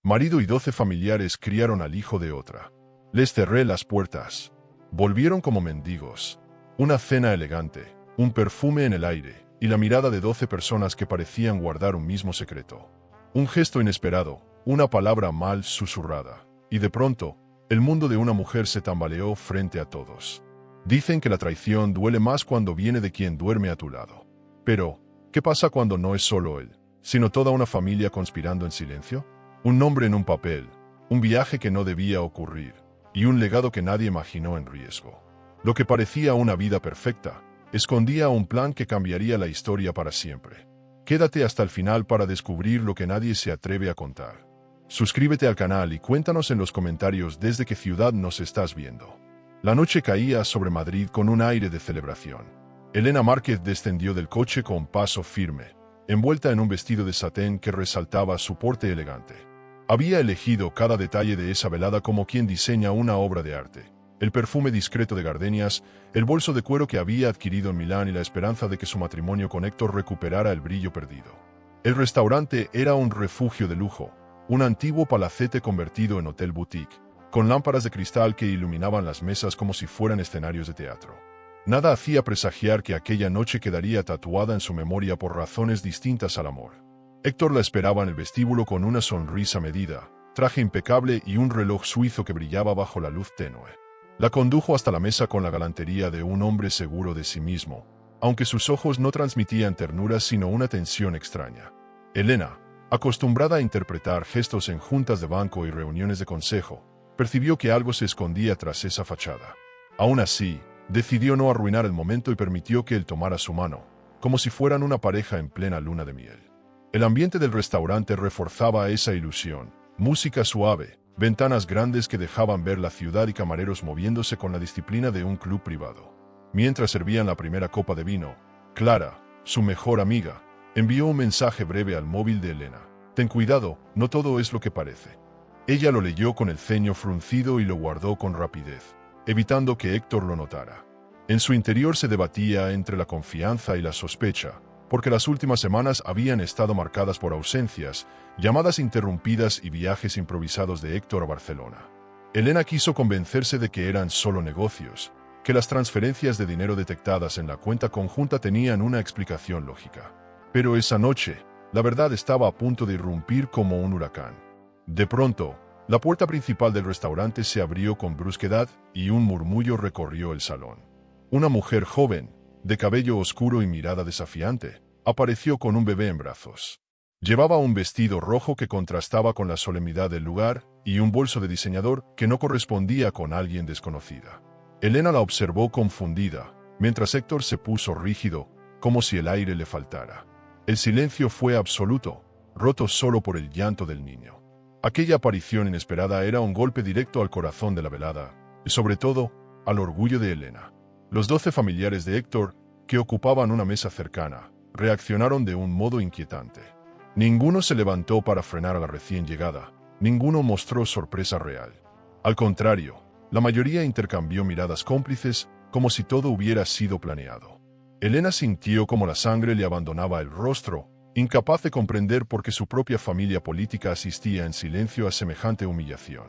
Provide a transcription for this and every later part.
Marido y 12 familiares criaron al hijo de otra. Les cerré las puertas. Volvieron como mendigos. Una cena elegante, un perfume en el aire, y la mirada de 12 personas que parecían guardar un mismo secreto. Un gesto inesperado, una palabra mal susurrada, y de pronto, el mundo de una mujer se tambaleó frente a todos. Dicen que la traición duele más cuando viene de quien duerme a tu lado. Pero, ¿qué pasa cuando no es solo él, sino toda una familia conspirando en silencio? Un nombre en un papel, un viaje que no debía ocurrir, y un legado que nadie imaginó en riesgo. Lo que parecía una vida perfecta, escondía un plan que cambiaría la historia para siempre. Quédate hasta el final para descubrir lo que nadie se atreve a contar. Suscríbete al canal y cuéntanos en los comentarios desde qué ciudad nos estás viendo. La noche caía sobre Madrid con un aire de celebración. Elena Márquez descendió del coche con paso firme, envuelta en un vestido de satén que resaltaba su porte elegante. Había elegido cada detalle de esa velada como quien diseña una obra de arte. El perfume discreto de gardenias, el bolso de cuero que había adquirido en Milán y la esperanza de que su matrimonio con Héctor recuperara el brillo perdido. El restaurante era un refugio de lujo, un antiguo palacete convertido en hotel boutique, con lámparas de cristal que iluminaban las mesas como si fueran escenarios de teatro. Nada hacía presagiar que aquella noche quedaría tatuada en su memoria por razones distintas al amor. Héctor la esperaba en el vestíbulo con una sonrisa medida, traje impecable y un reloj suizo que brillaba bajo la luz tenue. La condujo hasta la mesa con la galantería de un hombre seguro de sí mismo, aunque sus ojos no transmitían ternura sino una tensión extraña. Elena, acostumbrada a interpretar gestos en juntas de banco y reuniones de consejo, percibió que algo se escondía tras esa fachada. Aún así, decidió no arruinar el momento y permitió que él tomara su mano, como si fueran una pareja en plena luna de miel. El ambiente del restaurante reforzaba esa ilusión, música suave, ventanas grandes que dejaban ver la ciudad y camareros moviéndose con la disciplina de un club privado. Mientras servían la primera copa de vino, Clara, su mejor amiga, envió un mensaje breve al móvil de Elena. Ten cuidado, no todo es lo que parece. Ella lo leyó con el ceño fruncido y lo guardó con rapidez, evitando que Héctor lo notara. En su interior se debatía entre la confianza y la sospecha, porque las últimas semanas habían estado marcadas por ausencias, llamadas interrumpidas y viajes improvisados de Héctor a Barcelona. Elena quiso convencerse de que eran solo negocios, que las transferencias de dinero detectadas en la cuenta conjunta tenían una explicación lógica. Pero esa noche, la verdad estaba a punto de irrumpir como un huracán. De pronto, la puerta principal del restaurante se abrió con brusquedad y un murmullo recorrió el salón. Una mujer joven, de cabello oscuro y mirada desafiante, apareció con un bebé en brazos. Llevaba un vestido rojo que contrastaba con la solemnidad del lugar y un bolso de diseñador que no correspondía con alguien desconocida. Elena la observó confundida, mientras Héctor se puso rígido, como si el aire le faltara. El silencio fue absoluto, roto solo por el llanto del niño. Aquella aparición inesperada era un golpe directo al corazón de la velada, y sobre todo, al orgullo de Elena. Los 12 familiares de Héctor, que ocupaban una mesa cercana, reaccionaron de un modo inquietante. Ninguno se levantó para frenar a la recién llegada, ninguno mostró sorpresa real. Al contrario, la mayoría intercambió miradas cómplices, como si todo hubiera sido planeado. Elena sintió como la sangre le abandonaba el rostro, incapaz de comprender por qué su propia familia política asistía en silencio a semejante humillación.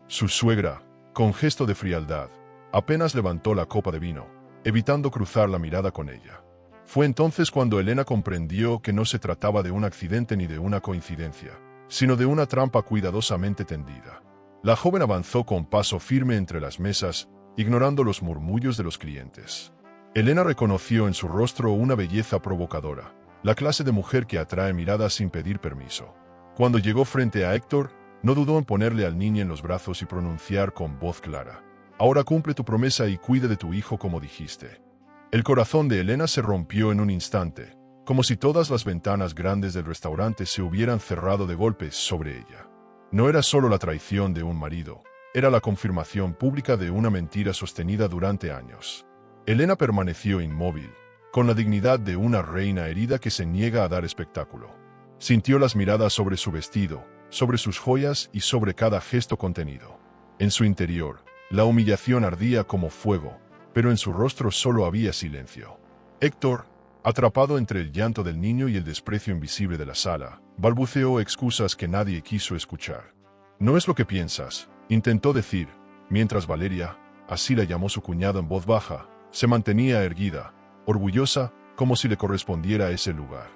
Su suegra, con gesto de frialdad, apenas levantó la copa de vino, evitando cruzar la mirada con ella. Fue entonces cuando Elena comprendió que no se trataba de un accidente ni de una coincidencia, sino de una trampa cuidadosamente tendida. La joven avanzó con paso firme entre las mesas, ignorando los murmullos de los clientes. Elena reconoció en su rostro una belleza provocadora, la clase de mujer que atrae miradas sin pedir permiso. Cuando llegó frente a Héctor, no dudó en ponerle al niño en los brazos y pronunciar con voz clara: ahora cumple tu promesa y cuida de tu hijo como dijiste. El corazón de Elena se rompió en un instante, como si todas las ventanas grandes del restaurante se hubieran cerrado de golpe sobre ella. No era solo la traición de un marido, era la confirmación pública de una mentira sostenida durante años. Elena permaneció inmóvil, con la dignidad de una reina herida que se niega a dar espectáculo. Sintió las miradas sobre su vestido, sobre sus joyas y sobre cada gesto contenido. En su interior, la humillación ardía como fuego, pero en su rostro solo había silencio. Héctor, atrapado entre el llanto del niño y el desprecio invisible de la sala, balbuceó excusas que nadie quiso escuchar. No es lo que piensas, intentó decir, mientras Valeria, así la llamó su cuñado en voz baja, se mantenía erguida, orgullosa, como si le correspondiera ese lugar.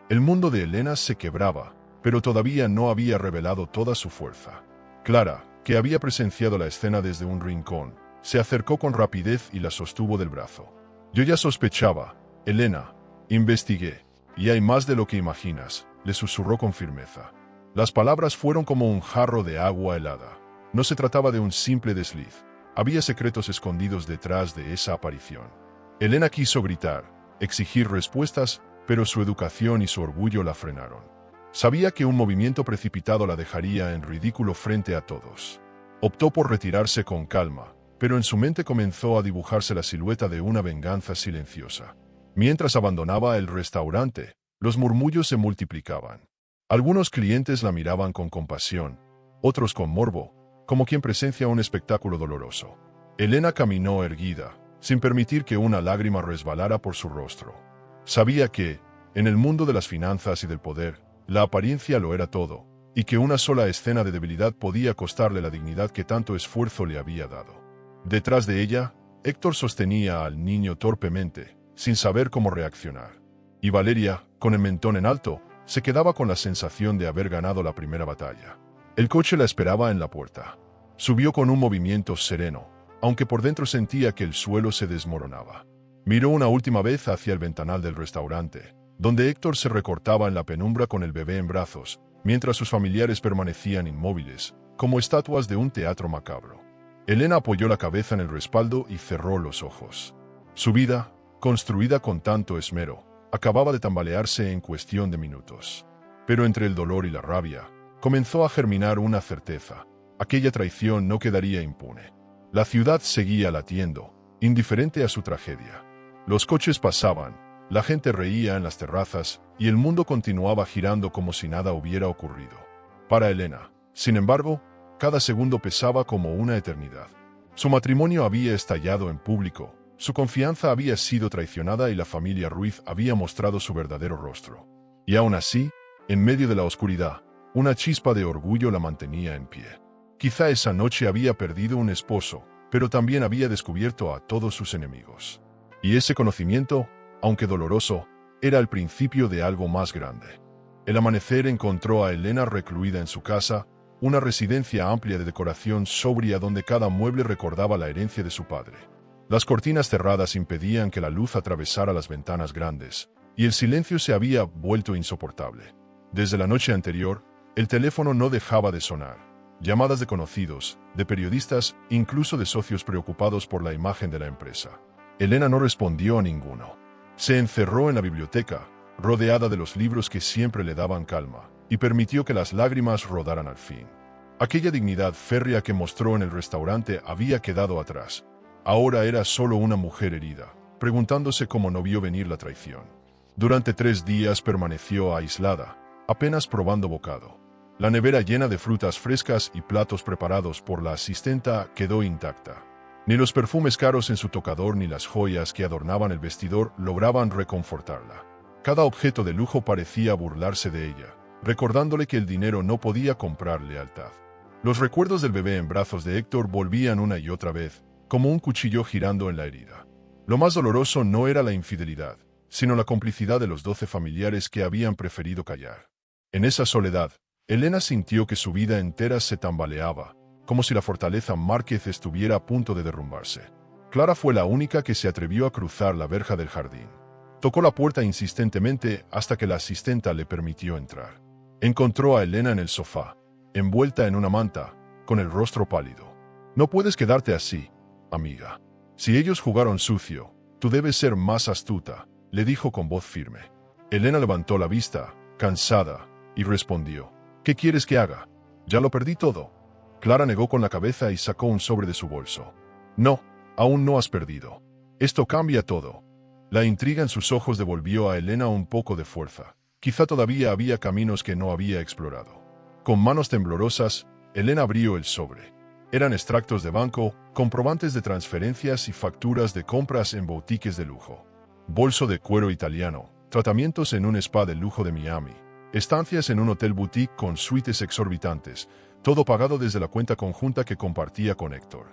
El mundo de Elena se quebraba, pero todavía no había revelado toda su fuerza. Clara, que había presenciado la escena desde un rincón, se acercó con rapidez y la sostuvo del brazo. Yo ya sospechaba, Elena, investigué, y hay más de lo que imaginas, le susurró con firmeza. Las palabras fueron como un jarro de agua helada. No se trataba de un simple desliz. Había secretos escondidos detrás de esa aparición. Elena quiso gritar, exigir respuestas, pero su educación y su orgullo la frenaron. Sabía que un movimiento precipitado la dejaría en ridículo frente a todos. Optó por retirarse con calma, pero en su mente comenzó a dibujarse la silueta de una venganza silenciosa. Mientras abandonaba el restaurante, los murmullos se multiplicaban. Algunos clientes la miraban con compasión, otros con morbo, como quien presencia un espectáculo doloroso. Elena caminó erguida, sin permitir que una lágrima resbalara por su rostro. Sabía que, en el mundo de las finanzas y del poder, la apariencia lo era todo, y que una sola escena de debilidad podía costarle la dignidad que tanto esfuerzo le había dado. Detrás de ella, Héctor sostenía al niño torpemente, sin saber cómo reaccionar. Y Valeria, con el mentón en alto, se quedaba con la sensación de haber ganado la primera batalla. El coche la esperaba en la puerta. Subió con un movimiento sereno, aunque por dentro sentía que el suelo se desmoronaba. Miró una última vez hacia el ventanal del restaurante, donde Héctor se recortaba en la penumbra con el bebé en brazos, mientras sus familiares permanecían inmóviles, como estatuas de un teatro macabro. Elena apoyó la cabeza en el respaldo y cerró los ojos. Su vida, construida con tanto esmero, acababa de tambalearse en cuestión de minutos. Pero entre el dolor y la rabia, comenzó a germinar una certeza. Aquella traición no quedaría impune. La ciudad seguía latiendo, indiferente a su tragedia. Los coches pasaban, la gente reía en las terrazas, y el mundo continuaba girando como si nada hubiera ocurrido. Para Elena, sin embargo, cada segundo pesaba como una eternidad. Su matrimonio había estallado en público, su confianza había sido traicionada y la familia Ruiz había mostrado su verdadero rostro. Y aún así, en medio de la oscuridad, una chispa de orgullo la mantenía en pie. Quizá esa noche había perdido un esposo, pero también había descubierto a todos sus enemigos. Y ese conocimiento, aunque doloroso, era el principio de algo más grande. El amanecer encontró a Elena recluida en su casa, una residencia amplia de decoración sobria donde cada mueble recordaba la herencia de su padre. Las cortinas cerradas impedían que la luz atravesara las ventanas grandes, y el silencio se había vuelto insoportable. Desde la noche anterior, el teléfono no dejaba de sonar. Llamadas de conocidos, de periodistas, incluso de socios preocupados por la imagen de la empresa. Elena no respondió a ninguno. Se encerró en la biblioteca, rodeada de los libros que siempre le daban calma, y permitió que las lágrimas rodaran al fin. Aquella dignidad férrea que mostró en el restaurante había quedado atrás. Ahora era solo una mujer herida, preguntándose cómo no vio venir la traición. Durante 3 días permaneció aislada, apenas probando bocado. La nevera llena de frutas frescas y platos preparados por la asistenta quedó intacta. Ni los perfumes caros en su tocador ni las joyas que adornaban el vestidor lograban reconfortarla. Cada objeto de lujo parecía burlarse de ella, recordándole que el dinero no podía comprar lealtad. Los recuerdos del bebé en brazos de Héctor volvían una y otra vez, como un cuchillo girando en la herida. Lo más doloroso no era la infidelidad, sino la complicidad de los 12 familiares que habían preferido callar. En esa soledad, Elena sintió que su vida entera se tambaleaba, como si la fortaleza Márquez estuviera a punto de derrumbarse. Clara fue la única que se atrevió a cruzar la verja del jardín. Tocó la puerta insistentemente hasta que la asistenta le permitió entrar. Encontró a Elena en el sofá, envuelta en una manta, con el rostro pálido. «No puedes quedarte así, amiga. Si ellos jugaron sucio, tú debes ser más astuta», le dijo con voz firme. Elena levantó la vista, cansada, y respondió: «¿Qué quieres que haga? Ya lo perdí todo». Clara negó con la cabeza y sacó un sobre de su bolso. «No, aún no has perdido. Esto cambia todo». La intriga en sus ojos devolvió a Elena un poco de fuerza. Quizá todavía había caminos que no había explorado. Con manos temblorosas, Elena abrió el sobre. Eran extractos de banco, comprobantes de transferencias y facturas de compras en boutiques de lujo. Bolso de cuero italiano, tratamientos en un spa de lujo de Miami, estancias en un hotel boutique con suites exorbitantes, todo pagado desde la cuenta conjunta que compartía con Héctor.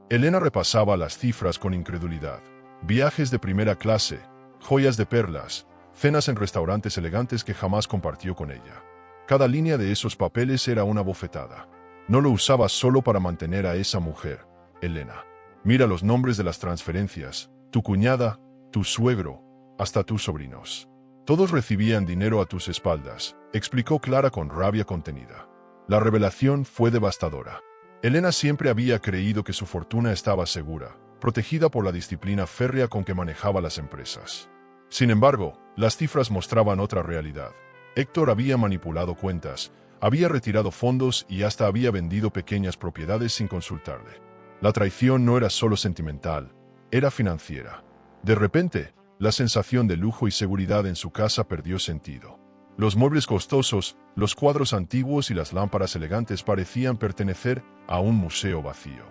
Elena repasaba las cifras con incredulidad. Viajes de primera clase, joyas de perlas, cenas en restaurantes elegantes que jamás compartió con ella. Cada línea de esos papeles era una bofetada. No lo usaba solo para mantener a esa mujer, Elena. Mira los nombres de las transferencias, tu cuñada, tu suegro, hasta tus sobrinos. Todos recibían dinero a tus espaldas, explicó Clara con rabia contenida. La revelación fue devastadora. Elena siempre había creído que su fortuna estaba segura, protegida por la disciplina férrea con que manejaba las empresas. Sin embargo, las cifras mostraban otra realidad. Héctor había manipulado cuentas, había retirado fondos y hasta había vendido pequeñas propiedades sin consultarle. La traición no era solo sentimental, era financiera. De repente, la sensación de lujo y seguridad en su casa perdió sentido. Los muebles costosos, los cuadros antiguos y las lámparas elegantes parecían pertenecer a un museo vacío.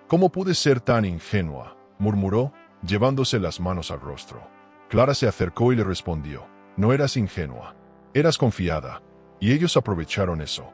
«¿Cómo pude ser tan ingenua?», murmuró, llevándose las manos al rostro. Clara se acercó y le respondió: «No eras ingenua, eras confiada, y ellos aprovecharon eso».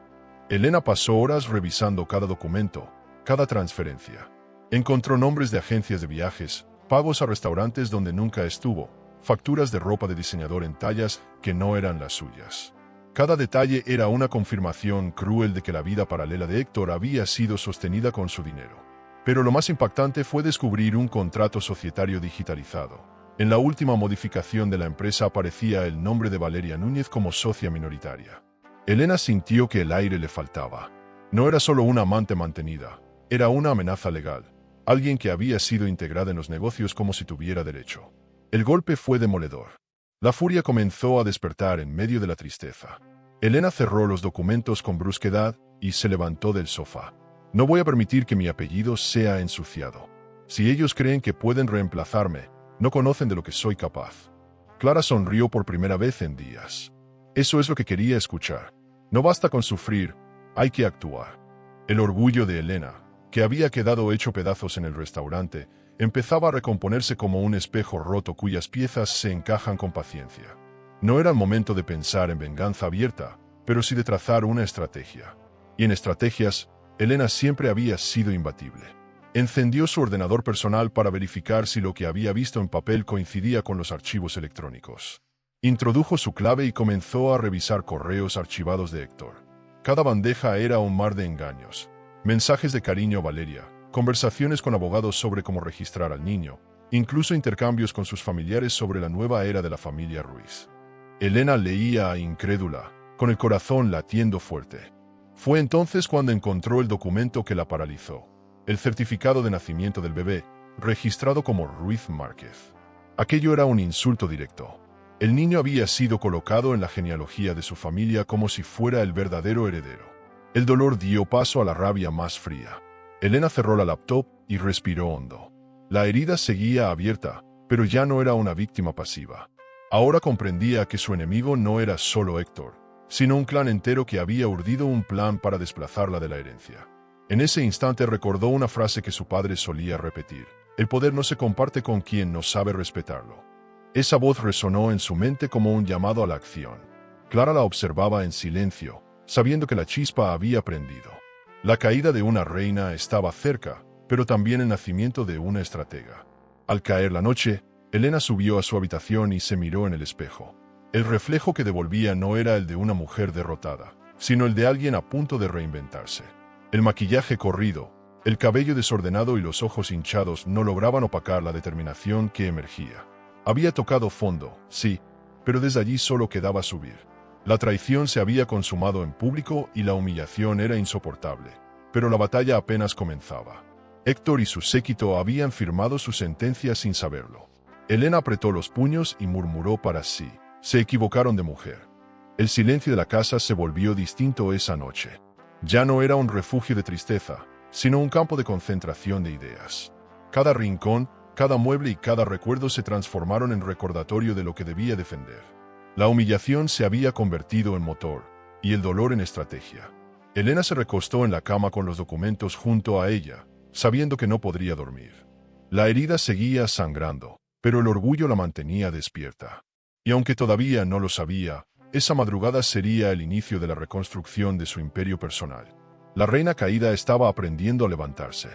Elena pasó horas revisando cada documento, cada transferencia. Encontró nombres de agencias de viajes, pagos a restaurantes donde nunca estuvo, facturas de ropa de diseñador en tallas que no eran las suyas. Cada detalle era una confirmación cruel de que la vida paralela de Héctor había sido sostenida con su dinero. Pero lo más impactante fue descubrir un contrato societario digitalizado. En la última modificación de la empresa aparecía el nombre de Valeria Núñez como socia minoritaria. Elena sintió que el aire le faltaba. No era solo una amante mantenida, era una amenaza legal, alguien que había sido integrada en los negocios como si tuviera derecho. El golpe fue demoledor. La furia comenzó a despertar en medio de la tristeza. Elena cerró los documentos con brusquedad y se levantó del sofá. «No voy a permitir que mi apellido sea ensuciado. Si ellos creen que pueden reemplazarme, no conocen de lo que soy capaz». Clara sonrió por primera vez en días. Eso es lo que quería escuchar. No basta con sufrir, hay que actuar. El orgullo de Elena, que había quedado hecho pedazos en el restaurante, empezaba a recomponerse como un espejo roto cuyas piezas se encajan con paciencia. No era el momento de pensar en venganza abierta, pero sí de trazar una estrategia. Y en estrategias, Elena siempre había sido imbatible. Encendió su ordenador personal para verificar si lo que había visto en papel coincidía con los archivos electrónicos. Introdujo su clave y comenzó a revisar correos archivados de Héctor. Cada bandeja era un mar de engaños. Mensajes de cariño a Valeria, conversaciones con abogados sobre cómo registrar al niño, incluso intercambios con sus familiares sobre la nueva era de la familia Ruiz. Elena leía incrédula, con el corazón latiendo fuerte. Fue entonces cuando encontró el documento que la paralizó. El certificado de nacimiento del bebé, registrado como Ruiz Márquez. Aquello era un insulto directo. El niño había sido colocado en la genealogía de su familia como si fuera el verdadero heredero. El dolor dio paso a la rabia más fría. Elena cerró la laptop y respiró hondo. La herida seguía abierta, pero ya no era una víctima pasiva. Ahora comprendía que su enemigo no era solo Héctor, sino un clan entero que había urdido un plan para desplazarla de la herencia. En ese instante recordó una frase que su padre solía repetir: «El poder no se comparte con quien no sabe respetarlo». Esa voz resonó en su mente como un llamado a la acción. Clara la observaba en silencio, sabiendo que la chispa había prendido. La caída de una reina estaba cerca, pero también el nacimiento de una estratega. Al caer la noche, Elena subió a su habitación y se miró en el espejo. El reflejo que devolvía no era el de una mujer derrotada, sino el de alguien a punto de reinventarse. El maquillaje corrido, el cabello desordenado y los ojos hinchados no lograban opacar la determinación que emergía. Había tocado fondo, sí, pero desde allí solo quedaba subir. La traición se había consumado en público y la humillación era insoportable, pero la batalla apenas comenzaba. Héctor y su séquito habían firmado su sentencia sin saberlo. Elena apretó los puños y murmuró para sí: «Se equivocaron de mujer». El silencio de la casa se volvió distinto esa noche. Ya no era un refugio de tristeza, sino un campo de concentración de ideas. Cada rincón, cada mueble y cada recuerdo se transformaron en recordatorio de lo que debía defender. La humillación se había convertido en motor, y el dolor en estrategia. Elena se recostó en la cama con los documentos junto a ella, sabiendo que no podría dormir. La herida seguía sangrando, pero el orgullo la mantenía despierta. Y aunque todavía no lo sabía, esa madrugada sería el inicio de la reconstrucción de su imperio personal. La reina caída estaba aprendiendo a levantarse.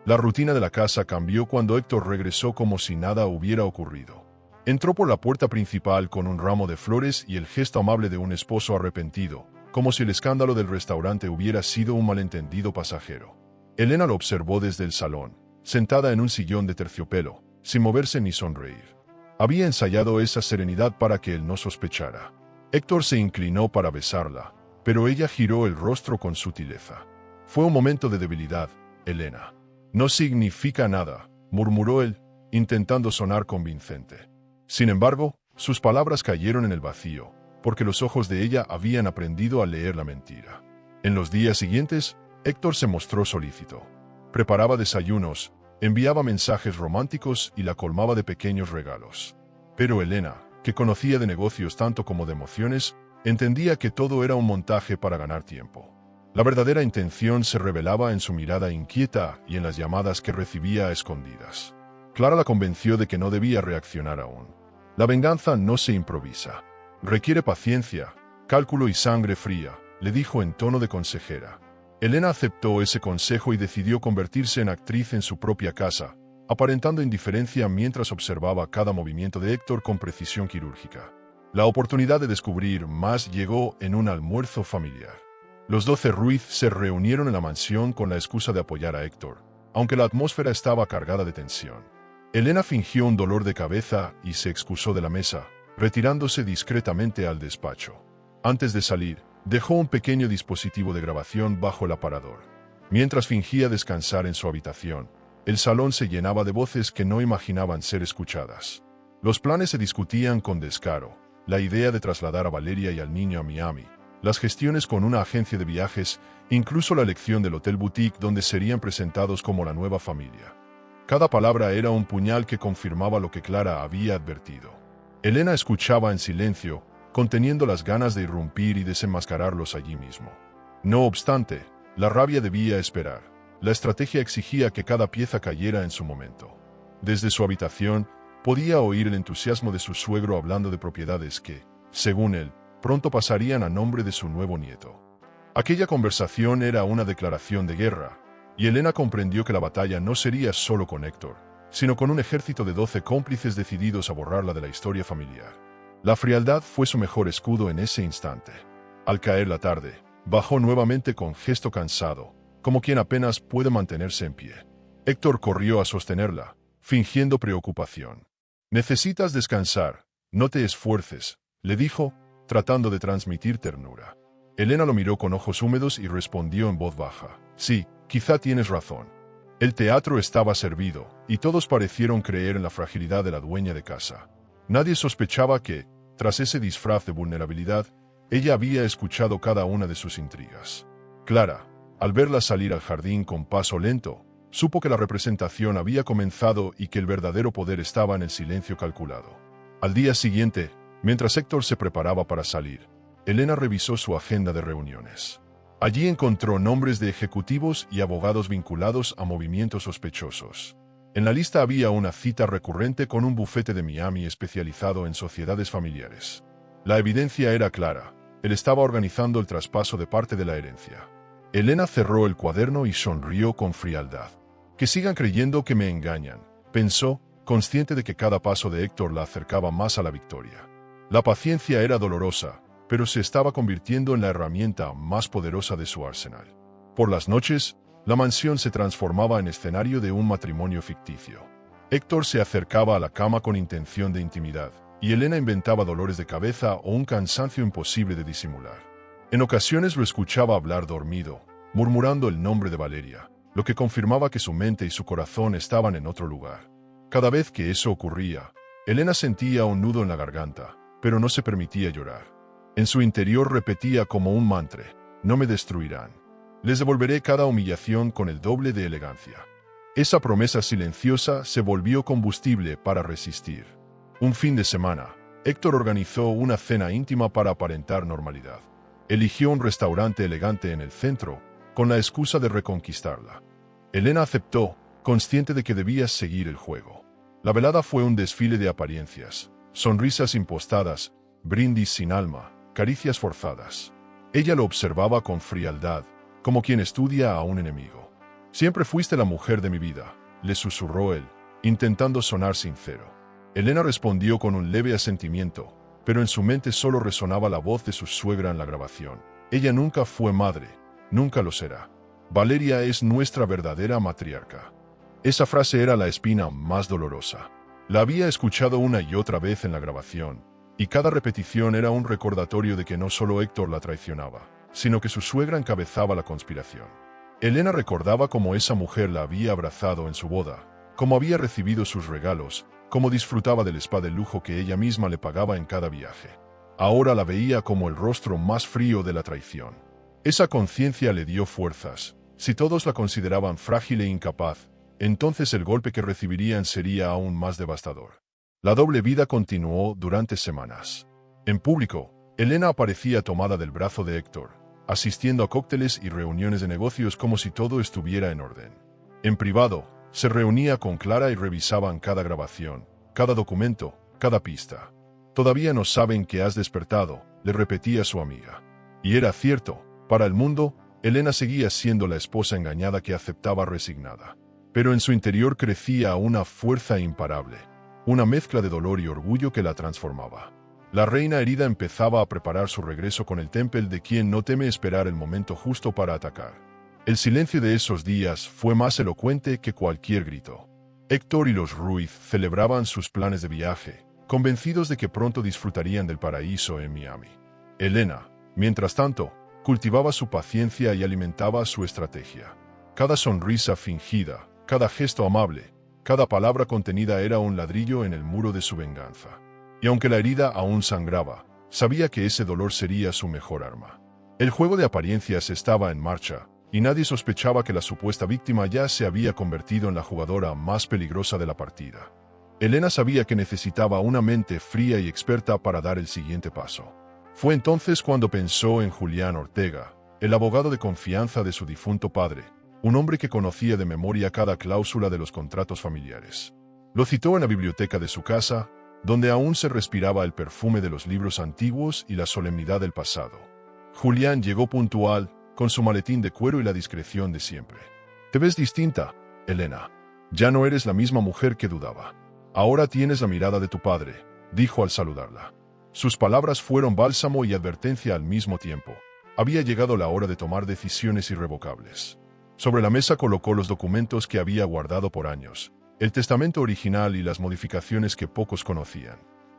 La rutina de la casa cambió cuando Héctor regresó como si nada hubiera ocurrido. Entró por la puerta principal con un ramo de flores y el gesto amable de un esposo arrepentido, como si el escándalo del restaurante hubiera sido un malentendido pasajero. Elena lo observó desde el salón, sentada en un sillón de terciopelo, sin moverse ni sonreír. Había ensayado esa serenidad para que él no sospechara. Héctor se inclinó para besarla, pero ella giró el rostro con sutileza. Fue un momento de debilidad, Elena. No significa nada, murmuró él, intentando sonar convincente. Sin embargo, sus palabras cayeron en el vacío, porque los ojos de ella habían aprendido a leer la mentira. En los días siguientes, Héctor se mostró solícito. Preparaba desayunos, enviaba mensajes románticos y la colmaba de pequeños regalos. Pero Elena, que conocía de negocios tanto como de emociones, entendía que todo era un montaje para ganar tiempo. La verdadera intención se revelaba en su mirada inquieta y en las llamadas que recibía a escondidas. Clara la convenció de que no debía reaccionar aún. La venganza no se improvisa. Requiere paciencia, cálculo y sangre fría, le dijo en tono de consejera. Elena aceptó ese consejo y decidió convertirse en actriz en su propia casa, aparentando indiferencia mientras observaba cada movimiento de Héctor con precisión quirúrgica. La oportunidad de descubrir más llegó en un almuerzo familiar. Los 12 Ruiz se reunieron en la mansión con la excusa de apoyar a Héctor, aunque la atmósfera estaba cargada de tensión. Elena fingió un dolor de cabeza y se excusó de la mesa, retirándose discretamente al despacho. Antes de salir, dejó un pequeño dispositivo de grabación bajo el aparador. Mientras fingía descansar en su habitación, el salón se llenaba de voces que no imaginaban ser escuchadas. Los planes se discutían con descaro, la idea de trasladar a Valeria y al niño a Miami, las gestiones con una agencia de viajes, incluso la elección del hotel boutique donde serían presentados como la nueva familia. Cada palabra era un puñal que confirmaba lo que Clara había advertido. Elena escuchaba en silencio, conteniendo las ganas de irrumpir y desenmascararlos allí mismo. No obstante, la rabia debía esperar. La estrategia exigía que cada pieza cayera en su momento. Desde su habitación, podía oír el entusiasmo de su suegro hablando de propiedades que, según él, pronto pasarían a nombre de su nuevo nieto. Aquella conversación era una declaración de guerra, y Elena comprendió que la batalla no sería solo con Héctor, sino con un ejército de 12 cómplices decididos a borrarla de la historia familiar. La frialdad fue su mejor escudo en ese instante. Al caer la tarde, bajó nuevamente con gesto cansado, como quien apenas puede mantenerse en pie. Héctor corrió a sostenerla, fingiendo preocupación. «Necesitas descansar, no te esfuerces», le dijo, tratando de transmitir ternura. Elena lo miró con ojos húmedos y respondió en voz baja. «Sí, quizá tienes razón». El teatro estaba servido, y todos parecieron creer en la fragilidad de la dueña de casa. Nadie sospechaba que, tras ese disfraz de vulnerabilidad, ella había escuchado cada una de sus intrigas. Clara, al verla salir al jardín con paso lento, supo que la representación había comenzado y que el verdadero poder estaba en el silencio calculado. Al día siguiente, mientras Héctor se preparaba para salir, Elena revisó su agenda de reuniones. Allí encontró nombres de ejecutivos y abogados vinculados a movimientos sospechosos. En la lista había una cita recurrente con un bufete de Miami especializado en sociedades familiares. La evidencia era clara. Él estaba organizando el traspaso de parte de la herencia. Elena cerró el cuaderno y sonrió con frialdad. «Que sigan creyendo que me engañan», pensó, consciente de que cada paso de Héctor la acercaba más a la victoria. La paciencia era dolorosa, pero se estaba convirtiendo en la herramienta más poderosa de su arsenal. Por las noches, la mansión se transformaba en escenario de un matrimonio ficticio. Héctor se acercaba a la cama con intención de intimidad, y Elena inventaba dolores de cabeza o un cansancio imposible de disimular. En ocasiones lo escuchaba hablar dormido, murmurando el nombre de Valeria, lo que confirmaba que su mente y su corazón estaban en otro lugar. Cada vez que eso ocurría, Elena sentía un nudo en la garganta, pero no se permitía llorar. En su interior repetía como un mantra: «No me destruirán. Les devolveré cada humillación con el doble de elegancia». Esa promesa silenciosa se volvió combustible para resistir. Un fin de semana, Héctor organizó una cena íntima para aparentar normalidad. Eligió un restaurante elegante en el centro, con la excusa de reconquistarla. Elena aceptó, consciente de que debía seguir el juego. La velada fue un desfile de apariencias, sonrisas impostadas, brindis sin alma, caricias forzadas. Ella lo observaba con frialdad, como quien estudia a un enemigo. Siempre fuiste la mujer de mi vida, le susurró él, intentando sonar sincero. Elena respondió con un leve asentimiento, pero en su mente solo resonaba la voz de su suegra en la grabación. Ella nunca fue madre, nunca lo será. Valeria es nuestra verdadera matriarca. Esa frase era la espina más dolorosa. La había escuchado una y otra vez en la grabación, y cada repetición era un recordatorio de que no solo Héctor la traicionaba, sino que su suegra encabezaba la conspiración. Elena recordaba cómo esa mujer la había abrazado en su boda, cómo había recibido sus regalos, cómo disfrutaba del spa de lujo que ella misma le pagaba en cada viaje. Ahora la veía como el rostro más frío de la traición. Esa conciencia le dio fuerzas. Si todos la consideraban frágil e incapaz, entonces el golpe que recibirían sería aún más devastador. La doble vida continuó durante semanas. En público, Elena aparecía tomada del brazo de Héctor, asistiendo a cócteles y reuniones de negocios como si todo estuviera en orden. En privado, se reunía con Clara y revisaban cada grabación, cada documento, cada pista. «Todavía no saben que has despertado», le repetía su amiga. Y era cierto, para el mundo, Elena seguía siendo la esposa engañada que aceptaba resignada. Pero en su interior crecía una fuerza imparable, una mezcla de dolor y orgullo que la transformaba. La reina herida empezaba a preparar su regreso con el temple de quien no teme esperar el momento justo para atacar. El silencio de esos días fue más elocuente que cualquier grito. Héctor y los Ruiz celebraban sus planes de viaje, convencidos de que pronto disfrutarían del paraíso en Miami. Elena, mientras tanto, cultivaba su paciencia y alimentaba su estrategia. Cada sonrisa fingida, cada gesto amable, cada palabra contenida era un ladrillo en el muro de su venganza. Y aunque la herida aún sangraba, sabía que ese dolor sería su mejor arma. El juego de apariencias estaba en marcha, y nadie sospechaba que la supuesta víctima ya se había convertido en la jugadora más peligrosa de la partida. Elena sabía que necesitaba una mente fría y experta para dar el siguiente paso. Fue entonces cuando pensó en Julián Ortega, el abogado de confianza de su difunto padre, un hombre que conocía de memoria cada cláusula de los contratos familiares. Lo citó en la biblioteca de su casa, donde aún se respiraba el perfume de los libros antiguos y la solemnidad del pasado. Julián llegó puntual, con su maletín de cuero y la discreción de siempre. «Te ves distinta, Elena. Ya no eres la misma mujer que dudaba. Ahora tienes la mirada de tu padre», dijo al saludarla. Sus palabras fueron bálsamo y advertencia al mismo tiempo. Había llegado la hora de tomar decisiones irrevocables. Sobre la mesa colocó los documentos que había guardado por años, el testamento original y las modificaciones que pocos conocían.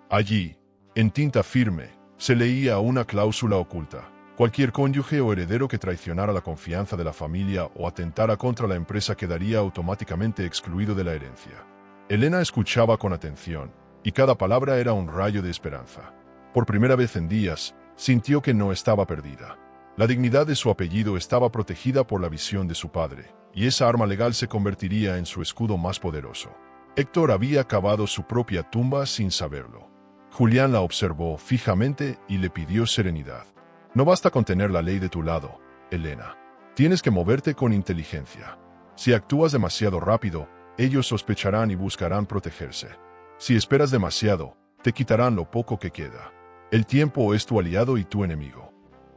Allí, en tinta firme, se leía una cláusula oculta. Cualquier cónyuge o heredero que traicionara la confianza de la familia o atentara contra la empresa quedaría automáticamente excluido de la herencia. Elena escuchaba con atención, y cada palabra era un rayo de esperanza. Por primera vez en días, sintió que no estaba perdida. La dignidad de su apellido estaba protegida por la visión de su padre, y esa arma legal se convertiría en su escudo más poderoso. Héctor había cavado su propia tumba sin saberlo. Julián la observó fijamente y le pidió serenidad. «No basta con tener la ley de tu lado, Elena. Tienes que moverte con inteligencia. Si actúas demasiado rápido, ellos sospecharán y buscarán protegerse. Si esperas demasiado, te quitarán lo poco que queda. El tiempo es tu aliado y tu enemigo».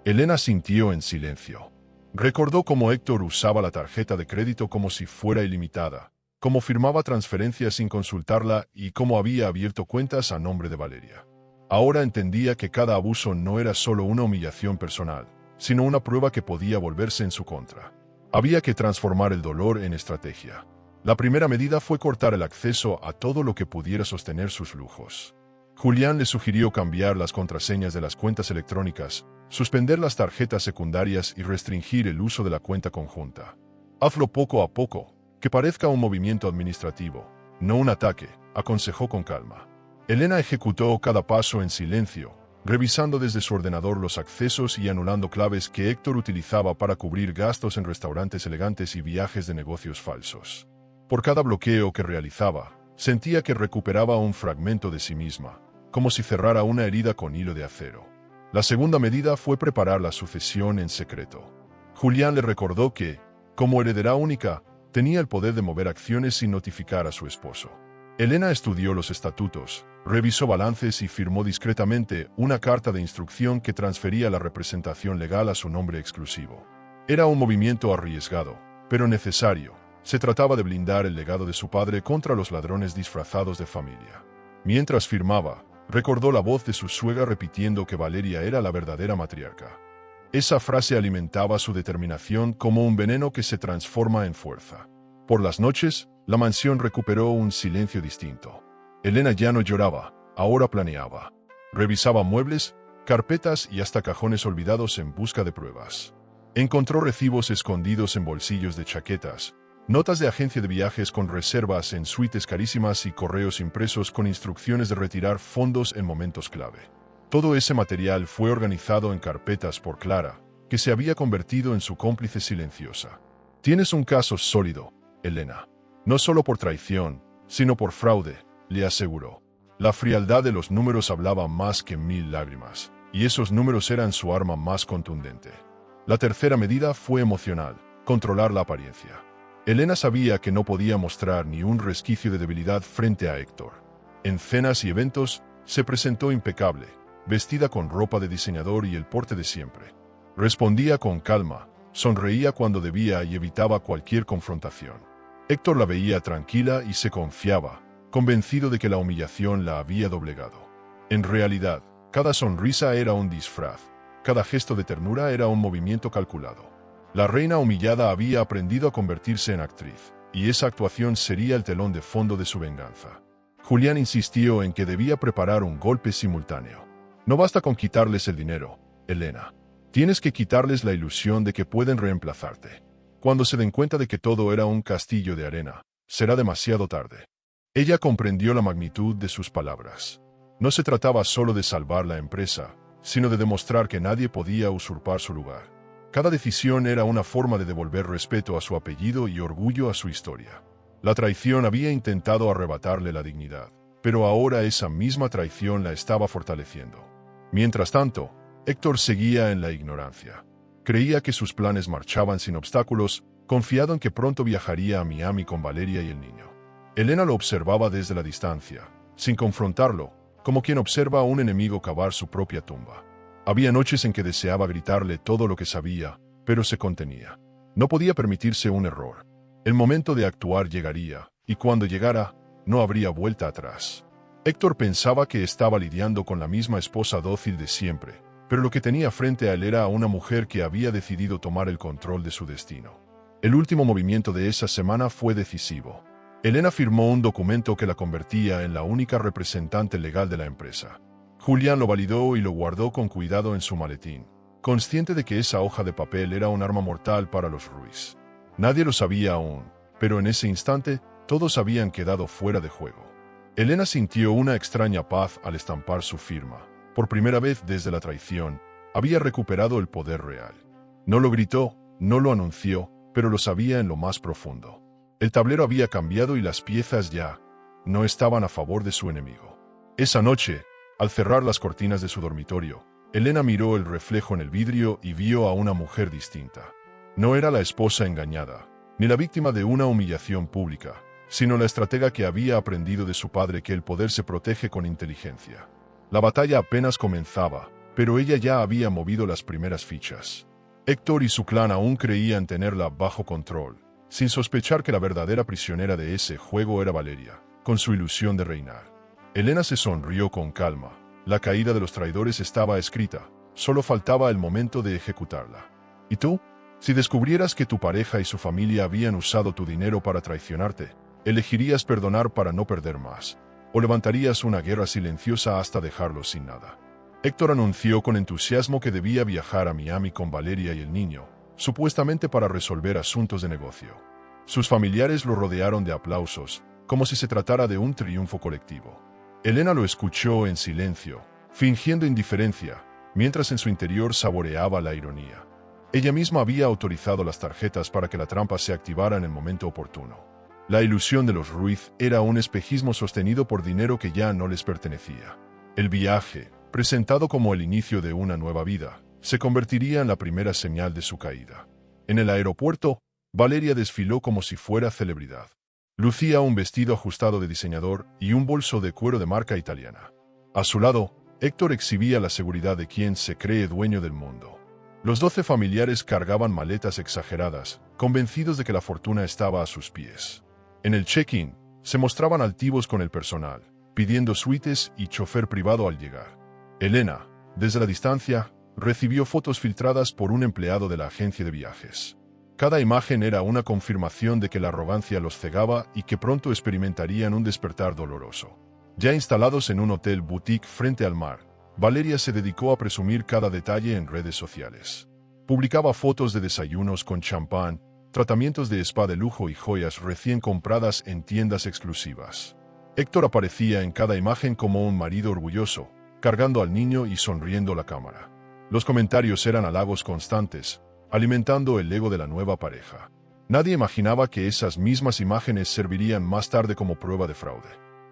Elena sintió en silencio. Recordó cómo Héctor usaba la tarjeta de crédito como si fuera ilimitada, cómo firmaba transferencias sin consultarla y cómo había abierto cuentas a nombre de Valeria. Ahora entendía que cada abuso no era solo una humillación personal, sino una prueba que podía volverse en su contra. Había que transformar el dolor en estrategia. La primera medida fue cortar el acceso a todo lo que pudiera sostener sus lujos. Julián le sugirió cambiar las contraseñas de las cuentas electrónicas, suspender las tarjetas secundarias y restringir el uso de la cuenta conjunta. «Hazlo poco a poco, que parezca un movimiento administrativo, no un ataque», aconsejó con calma. Elena ejecutó cada paso en silencio, revisando desde su ordenador los accesos y anulando claves que Héctor utilizaba para cubrir gastos en restaurantes elegantes y viajes de negocios falsos. Por cada bloqueo que realizaba, sentía que recuperaba un fragmento de sí misma, como si cerrara una herida con hilo de acero. La segunda medida fue preparar la sucesión en secreto. Julián le recordó que, como heredera única, tenía el poder de mover acciones sin notificar a su esposo. Elena estudió los estatutos, revisó balances y firmó discretamente una carta de instrucción que transfería la representación legal a su nombre exclusivo. Era un movimiento arriesgado, pero necesario. Se trataba de blindar el legado de su padre contra los ladrones disfrazados de familia. Mientras firmaba, recordó la voz de su suegra repitiendo que Valeria era la verdadera matriarca. Esa frase alimentaba su determinación como un veneno que se transforma en fuerza. Por las noches, la mansión recuperó un silencio distinto. Elena ya no lloraba, ahora planeaba. Revisaba muebles, carpetas y hasta cajones olvidados en busca de pruebas. Encontró recibos escondidos en bolsillos de chaquetas, notas de agencia de viajes con reservas en suites carísimas y correos impresos con instrucciones de retirar fondos en momentos clave. Todo ese material fue organizado en carpetas por Clara, que se había convertido en su cómplice silenciosa. «Tienes un caso sólido, Elena. No solo por traición, sino por fraude», le aseguró. La frialdad de los números hablaba más que 1000 lágrimas, y esos números eran su arma más contundente. La tercera medida fue emocional, controlar la apariencia. Elena sabía que no podía mostrar ni un resquicio de debilidad frente a Héctor. En cenas y eventos, se presentó impecable, vestida con ropa de diseñador y el porte de siempre. Respondía con calma, sonreía cuando debía y evitaba cualquier confrontación. Héctor la veía tranquila y se confiaba, convencido de que la humillación la había doblegado. En realidad, cada sonrisa era un disfraz, cada gesto de ternura era un movimiento calculado. La reina humillada había aprendido a convertirse en actriz, y esa actuación sería el telón de fondo de su venganza. Julián insistió en que debía preparar un golpe simultáneo. «No basta con quitarles el dinero, Elena. Tienes que quitarles la ilusión de que pueden reemplazarte. Cuando se den cuenta de que todo era un castillo de arena, será demasiado tarde». Ella comprendió la magnitud de sus palabras. No se trataba solo de salvar la empresa, sino de demostrar que nadie podía usurpar su lugar. Cada decisión era una forma de devolver respeto a su apellido y orgullo a su historia. La traición había intentado arrebatarle la dignidad, pero ahora esa misma traición la estaba fortaleciendo. Mientras tanto, Héctor seguía en la ignorancia. Creía que sus planes marchaban sin obstáculos, confiado en que pronto viajaría a Miami con Valeria y el niño. Elena lo observaba desde la distancia, sin confrontarlo, como quien observa a un enemigo cavar su propia tumba. Había noches en que deseaba gritarle todo lo que sabía, pero se contenía. No podía permitirse un error. El momento de actuar llegaría, y cuando llegara, no habría vuelta atrás. Héctor pensaba que estaba lidiando con la misma esposa dócil de siempre, pero lo que tenía frente a él era una mujer que había decidido tomar el control de su destino. El último movimiento de esa semana fue decisivo. Elena firmó un documento que la convertía en la única representante legal de la empresa. Julián lo validó y lo guardó con cuidado en su maletín, consciente de que esa hoja de papel era un arma mortal para los Ruiz. Nadie lo sabía aún, pero en ese instante todos habían quedado fuera de juego. Elena sintió una extraña paz al estampar su firma. Por primera vez desde la traición, había recuperado el poder real. No lo gritó, no lo anunció, pero lo sabía en lo más profundo. El tablero había cambiado y las piezas ya no estaban a favor de su enemigo. Esa noche, al cerrar las cortinas de su dormitorio, Elena miró el reflejo en el vidrio y vio a una mujer distinta. No era la esposa engañada, ni la víctima de una humillación pública, sino la estratega que había aprendido de su padre que el poder se protege con inteligencia. La batalla apenas comenzaba, pero ella ya había movido las primeras fichas. Héctor y su clan aún creían tenerla bajo control, sin sospechar que la verdadera prisionera de ese juego era Valeria, con su ilusión de reinar. Elena se sonrió con calma. La caída de los traidores estaba escrita, solo faltaba el momento de ejecutarla. ¿Y tú? Si descubrieras que tu pareja y su familia habían usado tu dinero para traicionarte, ¿elegirías perdonar para no perder más? ¿O levantarías una guerra silenciosa hasta dejarlos sin nada? Héctor anunció con entusiasmo que debía viajar a Miami con Valeria y el niño, supuestamente para resolver asuntos de negocio. Sus familiares lo rodearon de aplausos, como si se tratara de un triunfo colectivo. Elena lo escuchó en silencio, fingiendo indiferencia, mientras en su interior saboreaba la ironía. Ella misma había autorizado las tarjetas para que la trampa se activara en el momento oportuno. La ilusión de los Ruiz era un espejismo sostenido por dinero que ya no les pertenecía. El viaje, presentado como el inicio de una nueva vida, se convertiría en la primera señal de su caída. En el aeropuerto, Valeria desfiló como si fuera celebridad. Lucía un vestido ajustado de diseñador y un bolso de cuero de marca italiana. A su lado, Héctor exhibía la seguridad de quien se cree dueño del mundo. Los 12 familiares cargaban maletas exageradas, convencidos de que la fortuna estaba a sus pies. En el check-in, se mostraban altivos con el personal, pidiendo suites y chofer privado al llegar. Elena, desde la distancia, recibió fotos filtradas por un empleado de la agencia de viajes. Cada imagen era una confirmación de que la arrogancia los cegaba y que pronto experimentarían un despertar doloroso. Ya instalados en un hotel boutique frente al mar, Valeria se dedicó a presumir cada detalle en redes sociales. Publicaba fotos de desayunos con champán, tratamientos de spa de lujo y joyas recién compradas en tiendas exclusivas. Héctor aparecía en cada imagen como un marido orgulloso, cargando al niño y sonriendo a la cámara. Los comentarios eran halagos constantes, alimentando el ego de la nueva pareja. Nadie imaginaba que esas mismas imágenes servirían más tarde como prueba de fraude.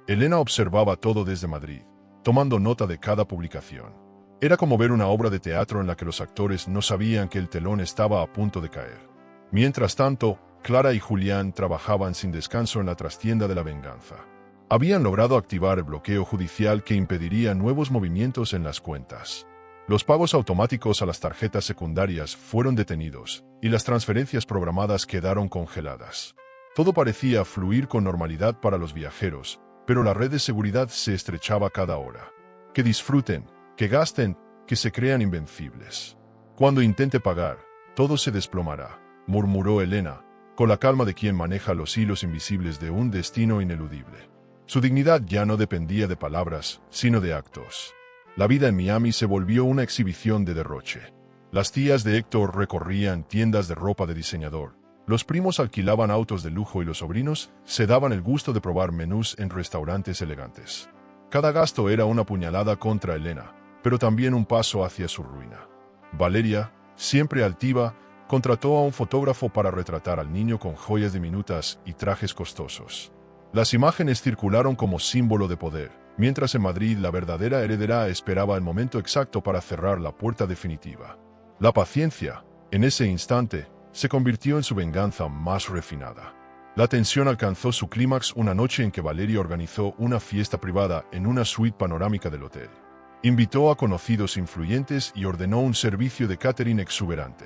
Elena observaba todo desde Madrid, tomando nota de cada publicación. Era como ver una obra de teatro en la que los actores no sabían que el telón estaba a punto de caer. Mientras tanto, Clara y Julián trabajaban sin descanso en la trastienda de la venganza. Habían logrado activar el bloqueo judicial que impediría nuevos movimientos en las cuentas. Los pagos automáticos a las tarjetas secundarias fueron detenidos, y las transferencias programadas quedaron congeladas. Todo parecía fluir con normalidad para los viajeros, pero la red de seguridad se estrechaba cada hora. Que disfruten, que gasten, que se crean invencibles. Cuando intente pagar, todo se desplomará, murmuró Elena, con la calma de quien maneja los hilos invisibles de un destino ineludible. Su dignidad ya no dependía de palabras, sino de actos. La vida en Miami se volvió una exhibición de derroche. Las tías de Héctor recorrían tiendas de ropa de diseñador, los primos alquilaban autos de lujo y los sobrinos se daban el gusto de probar menús en restaurantes elegantes. Cada gasto era una puñalada contra Elena, pero también un paso hacia su ruina. Valeria, siempre altiva, contrató a un fotógrafo para retratar al niño con joyas diminutas y trajes costosos. Las imágenes circularon como símbolo de poder, mientras en Madrid la verdadera heredera esperaba el momento exacto para cerrar la puerta definitiva. La paciencia, en ese instante, se convirtió en su venganza más refinada. La tensión alcanzó su clímax una noche en que Valeria organizó una fiesta privada en una suite panorámica del hotel. Invitó a conocidos influyentes y ordenó un servicio de catering exuberante.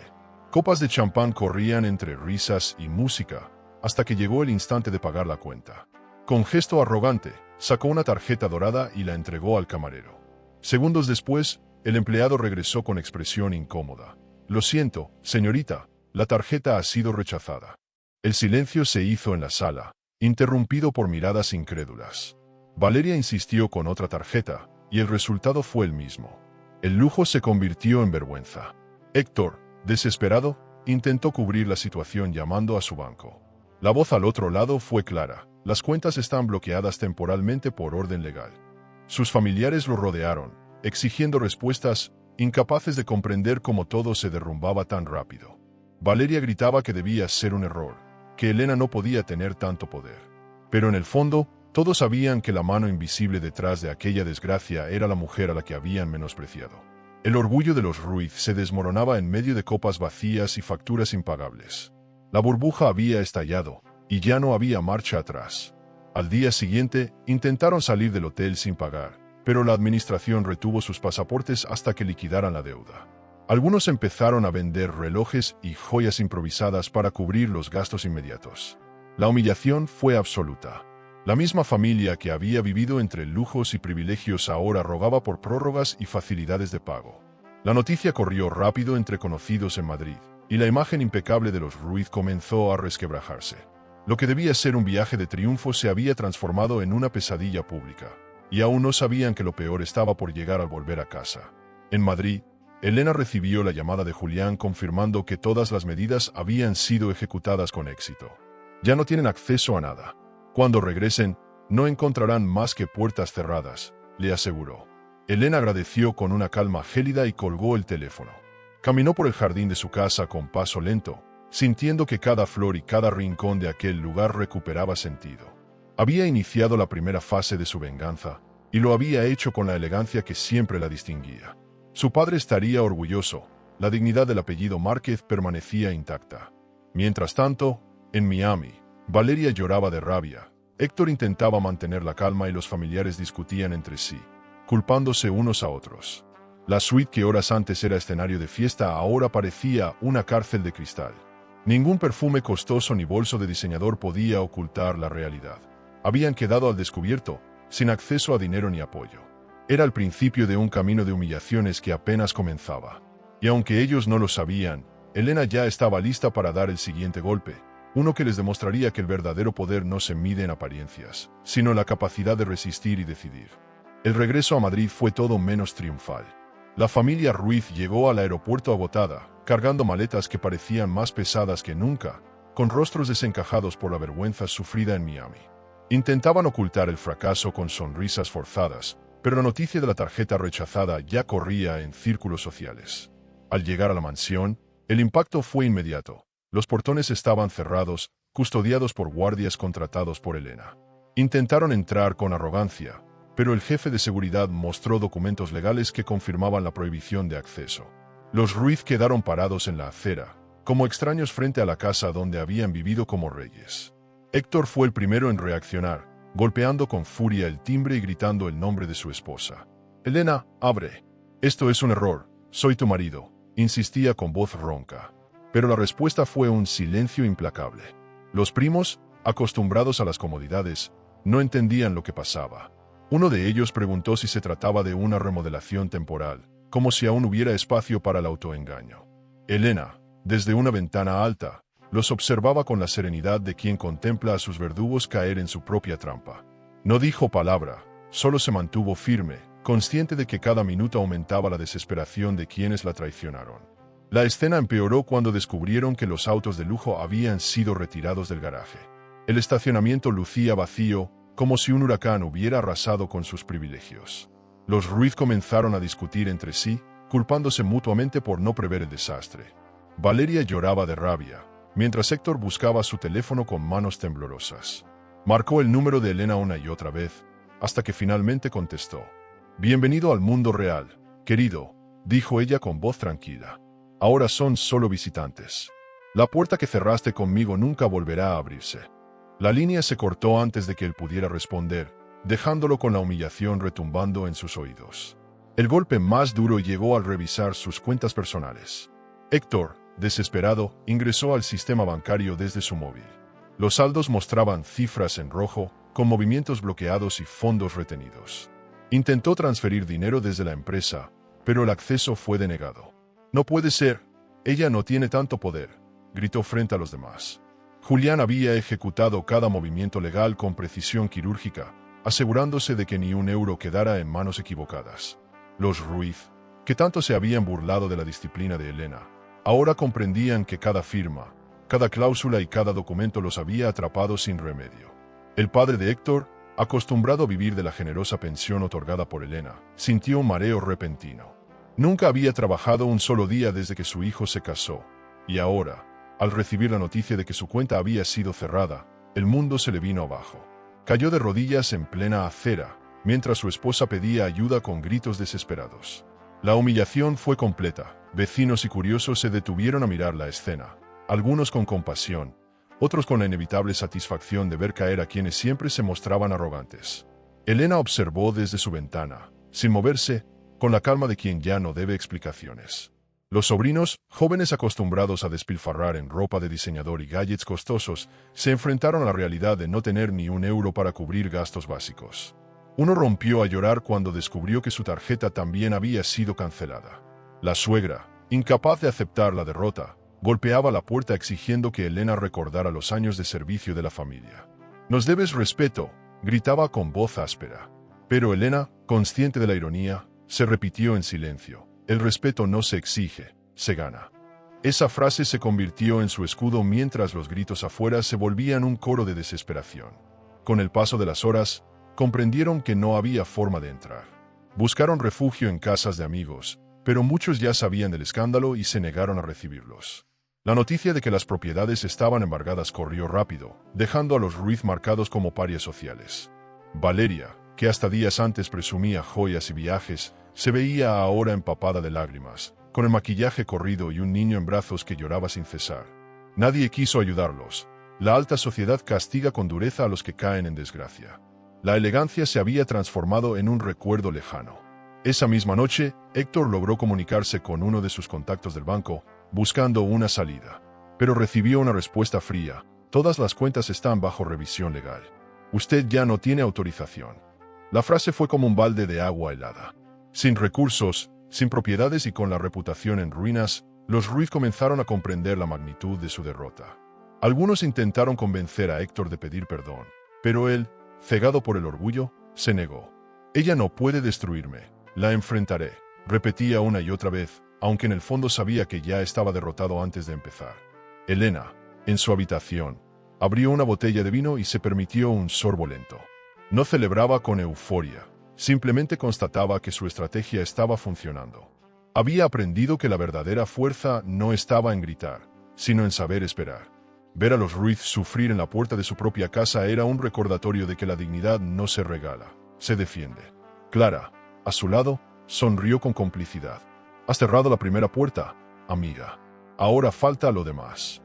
Copas de champán corrían entre risas y música, hasta que llegó el instante de pagar la cuenta. Con gesto arrogante, sacó una tarjeta dorada y la entregó al camarero. Segundos después, el empleado regresó con expresión incómoda. «Lo siento, señorita, la tarjeta ha sido rechazada». El silencio se hizo en la sala, interrumpido por miradas incrédulas. Valeria insistió con otra tarjeta, y el resultado fue el mismo. El lujo se convirtió en vergüenza. Héctor, desesperado, intentó cubrir la situación llamando a su banco. La voz al otro lado fue clara: las cuentas están bloqueadas temporalmente por orden legal. Sus familiares lo rodearon, exigiendo respuestas, incapaces de comprender cómo todo se derrumbaba tan rápido. Valeria gritaba que debía ser un error, que Elena no podía tener tanto poder. Pero en el fondo, todos sabían que la mano invisible detrás de aquella desgracia era la mujer a la que habían menospreciado. El orgullo de los Ruiz se desmoronaba en medio de copas vacías y facturas impagables. La burbuja había estallado, y ya no había marcha atrás. Al día siguiente, intentaron salir del hotel sin pagar, pero la administración retuvo sus pasaportes hasta que liquidaran la deuda. Algunos empezaron a vender relojes y joyas improvisadas para cubrir los gastos inmediatos. La humillación fue absoluta. La misma familia que había vivido entre lujos y privilegios ahora rogaba por prórrogas y facilidades de pago. La noticia corrió rápido entre conocidos en Madrid, y la imagen impecable de los Ruiz comenzó a resquebrajarse. Lo que debía ser un viaje de triunfo se había transformado en una pesadilla pública, y aún no sabían que lo peor estaba por llegar al volver a casa. En Madrid, Elena recibió la llamada de Julián confirmando que todas las medidas habían sido ejecutadas con éxito. Ya no tienen acceso a nada. Cuando regresen, no encontrarán más que puertas cerradas, le aseguró. Elena agradeció con una calma gélida y colgó el teléfono. Caminó por el jardín de su casa con paso lento, sintiendo que cada flor y cada rincón de aquel lugar recuperaba sentido. Había iniciado la primera fase de su venganza, y lo había hecho con la elegancia que siempre la distinguía. Su padre estaría orgulloso, la dignidad del apellido Márquez permanecía intacta. Mientras tanto, en Miami, Valeria lloraba de rabia, Héctor intentaba mantener la calma y los familiares discutían entre sí, culpándose unos a otros. La suite que horas antes era escenario de fiesta ahora parecía una cárcel de cristal. Ningún perfume costoso ni bolso de diseñador podía ocultar la realidad. Habían quedado al descubierto, sin acceso a dinero ni apoyo. Era el principio de un camino de humillaciones que apenas comenzaba. Y aunque ellos no lo sabían, Elena ya estaba lista para dar el siguiente golpe, uno que les demostraría que el verdadero poder no se mide en apariencias, sino en la capacidad de resistir y decidir. El regreso a Madrid fue todo menos triunfal. La familia Ruiz llegó al aeropuerto agotada, cargando maletas que parecían más pesadas que nunca, con rostros desencajados por la vergüenza sufrida en Miami. Intentaban ocultar el fracaso con sonrisas forzadas, pero la noticia de la tarjeta rechazada ya corría en círculos sociales. Al llegar a la mansión, el impacto fue inmediato. Los portones estaban cerrados, custodiados por guardias contratados por Elena. Intentaron entrar con arrogancia, pero el jefe de seguridad mostró documentos legales que confirmaban la prohibición de acceso. Los Ruiz quedaron parados en la acera, como extraños frente a la casa donde habían vivido como reyes. Héctor fue el primero en reaccionar, golpeando con furia el timbre y gritando el nombre de su esposa. «Elena, abre. Esto es un error. Soy tu marido», insistía con voz ronca. Pero la respuesta fue un silencio implacable. Los primos, acostumbrados a las comodidades, no entendían lo que pasaba. Uno de ellos preguntó si se trataba de una remodelación temporal, como si aún hubiera espacio para el autoengaño. Elena, desde una ventana alta, los observaba con la serenidad de quien contempla a sus verdugos caer en su propia trampa. No dijo palabra, solo se mantuvo firme, consciente de que cada minuto aumentaba la desesperación de quienes la traicionaron. La escena empeoró cuando descubrieron que los autos de lujo habían sido retirados del garaje. El estacionamiento lucía vacío, como si un huracán hubiera arrasado con sus privilegios. Los Ruiz comenzaron a discutir entre sí, culpándose mutuamente por no prever el desastre. Valeria lloraba de rabia, mientras Héctor buscaba su teléfono con manos temblorosas. Marcó el número de Elena una y otra vez, hasta que finalmente contestó. «Bienvenido al mundo real, querido», dijo ella con voz tranquila. «Ahora son solo visitantes. La puerta que cerraste conmigo nunca volverá a abrirse». La línea se cortó antes de que él pudiera responder, dejándolo con la humillación retumbando en sus oídos. El golpe más duro llegó al revisar sus cuentas personales. Héctor, desesperado, ingresó al sistema bancario desde su móvil. Los saldos mostraban cifras en rojo, con movimientos bloqueados y fondos retenidos. Intentó transferir dinero desde la empresa, pero el acceso fue denegado. «No puede ser. Ella no tiene tanto poder», gritó frente a los demás. Julián había ejecutado cada movimiento legal con precisión quirúrgica, asegurándose de que ni un euro quedara en manos equivocadas. Los Ruiz, que tanto se habían burlado de la disciplina de Elena, ahora comprendían que cada firma, cada cláusula y cada documento los había atrapado sin remedio. El padre de Héctor, acostumbrado a vivir de la generosa pensión otorgada por Elena, sintió un mareo repentino. Nunca había trabajado un solo día desde que su hijo se casó, y ahora, al recibir la noticia de que su cuenta había sido cerrada, el mundo se le vino abajo. Cayó de rodillas en plena acera, mientras su esposa pedía ayuda con gritos desesperados. La humillación fue completa. Vecinos y curiosos se detuvieron a mirar la escena, algunos con compasión, otros con la inevitable satisfacción de ver caer a quienes siempre se mostraban arrogantes. Elena observó desde su ventana, sin moverse, con la calma de quien ya no debe explicaciones. Los sobrinos, jóvenes acostumbrados a despilfarrar en ropa de diseñador y gadgets costosos, se enfrentaron a la realidad de no tener ni un euro para cubrir gastos básicos. Uno rompió a llorar cuando descubrió que su tarjeta también había sido cancelada. La suegra, incapaz de aceptar la derrota, golpeaba la puerta exigiendo que Elena recordara los años de servicio de la familia. «Nos debes respeto», gritaba con voz áspera. Pero Elena, consciente de la ironía, se repitió en silencio. «El respeto no se exige, se gana». Esa frase se convirtió en su escudo mientras los gritos afuera se volvían un coro de desesperación. Con el paso de las horas, comprendieron que no había forma de entrar. Buscaron refugio en casas de amigos, pero muchos ya sabían del escándalo y se negaron a recibirlos. La noticia de que las propiedades estaban embargadas corrió rápido, dejando a los Ruiz marcados como parias sociales. Valeria, que hasta días antes presumía joyas y viajes, se veía ahora empapada de lágrimas, con el maquillaje corrido y un niño en brazos que lloraba sin cesar. Nadie quiso ayudarlos. La alta sociedad castiga con dureza a los que caen en desgracia. La elegancia se había transformado en un recuerdo lejano. Esa misma noche, Héctor logró comunicarse con uno de sus contactos del banco, buscando una salida. Pero recibió una respuesta fría: todas las cuentas están bajo revisión legal. Usted ya no tiene autorización. La frase fue como un balde de agua helada. Sin recursos, sin propiedades y con la reputación en ruinas, los Ruiz comenzaron a comprender la magnitud de su derrota. Algunos intentaron convencer a Héctor de pedir perdón, pero él, cegado por el orgullo, se negó. Ella no puede destruirme, la enfrentaré, repetía una y otra vez, aunque en el fondo sabía que ya estaba derrotado antes de empezar. Elena, en su habitación, abrió una botella de vino y se permitió un sorbo lento. No celebraba con euforia, simplemente constataba que su estrategia estaba funcionando. Había aprendido que la verdadera fuerza no estaba en gritar, sino en saber esperar. Ver a los Ruiz sufrir en la puerta de su propia casa era un recordatorio de que la dignidad no se regala, se defiende. Clara, a su lado, sonrió con complicidad. «Has cerrado la primera puerta, amiga. Ahora falta lo demás».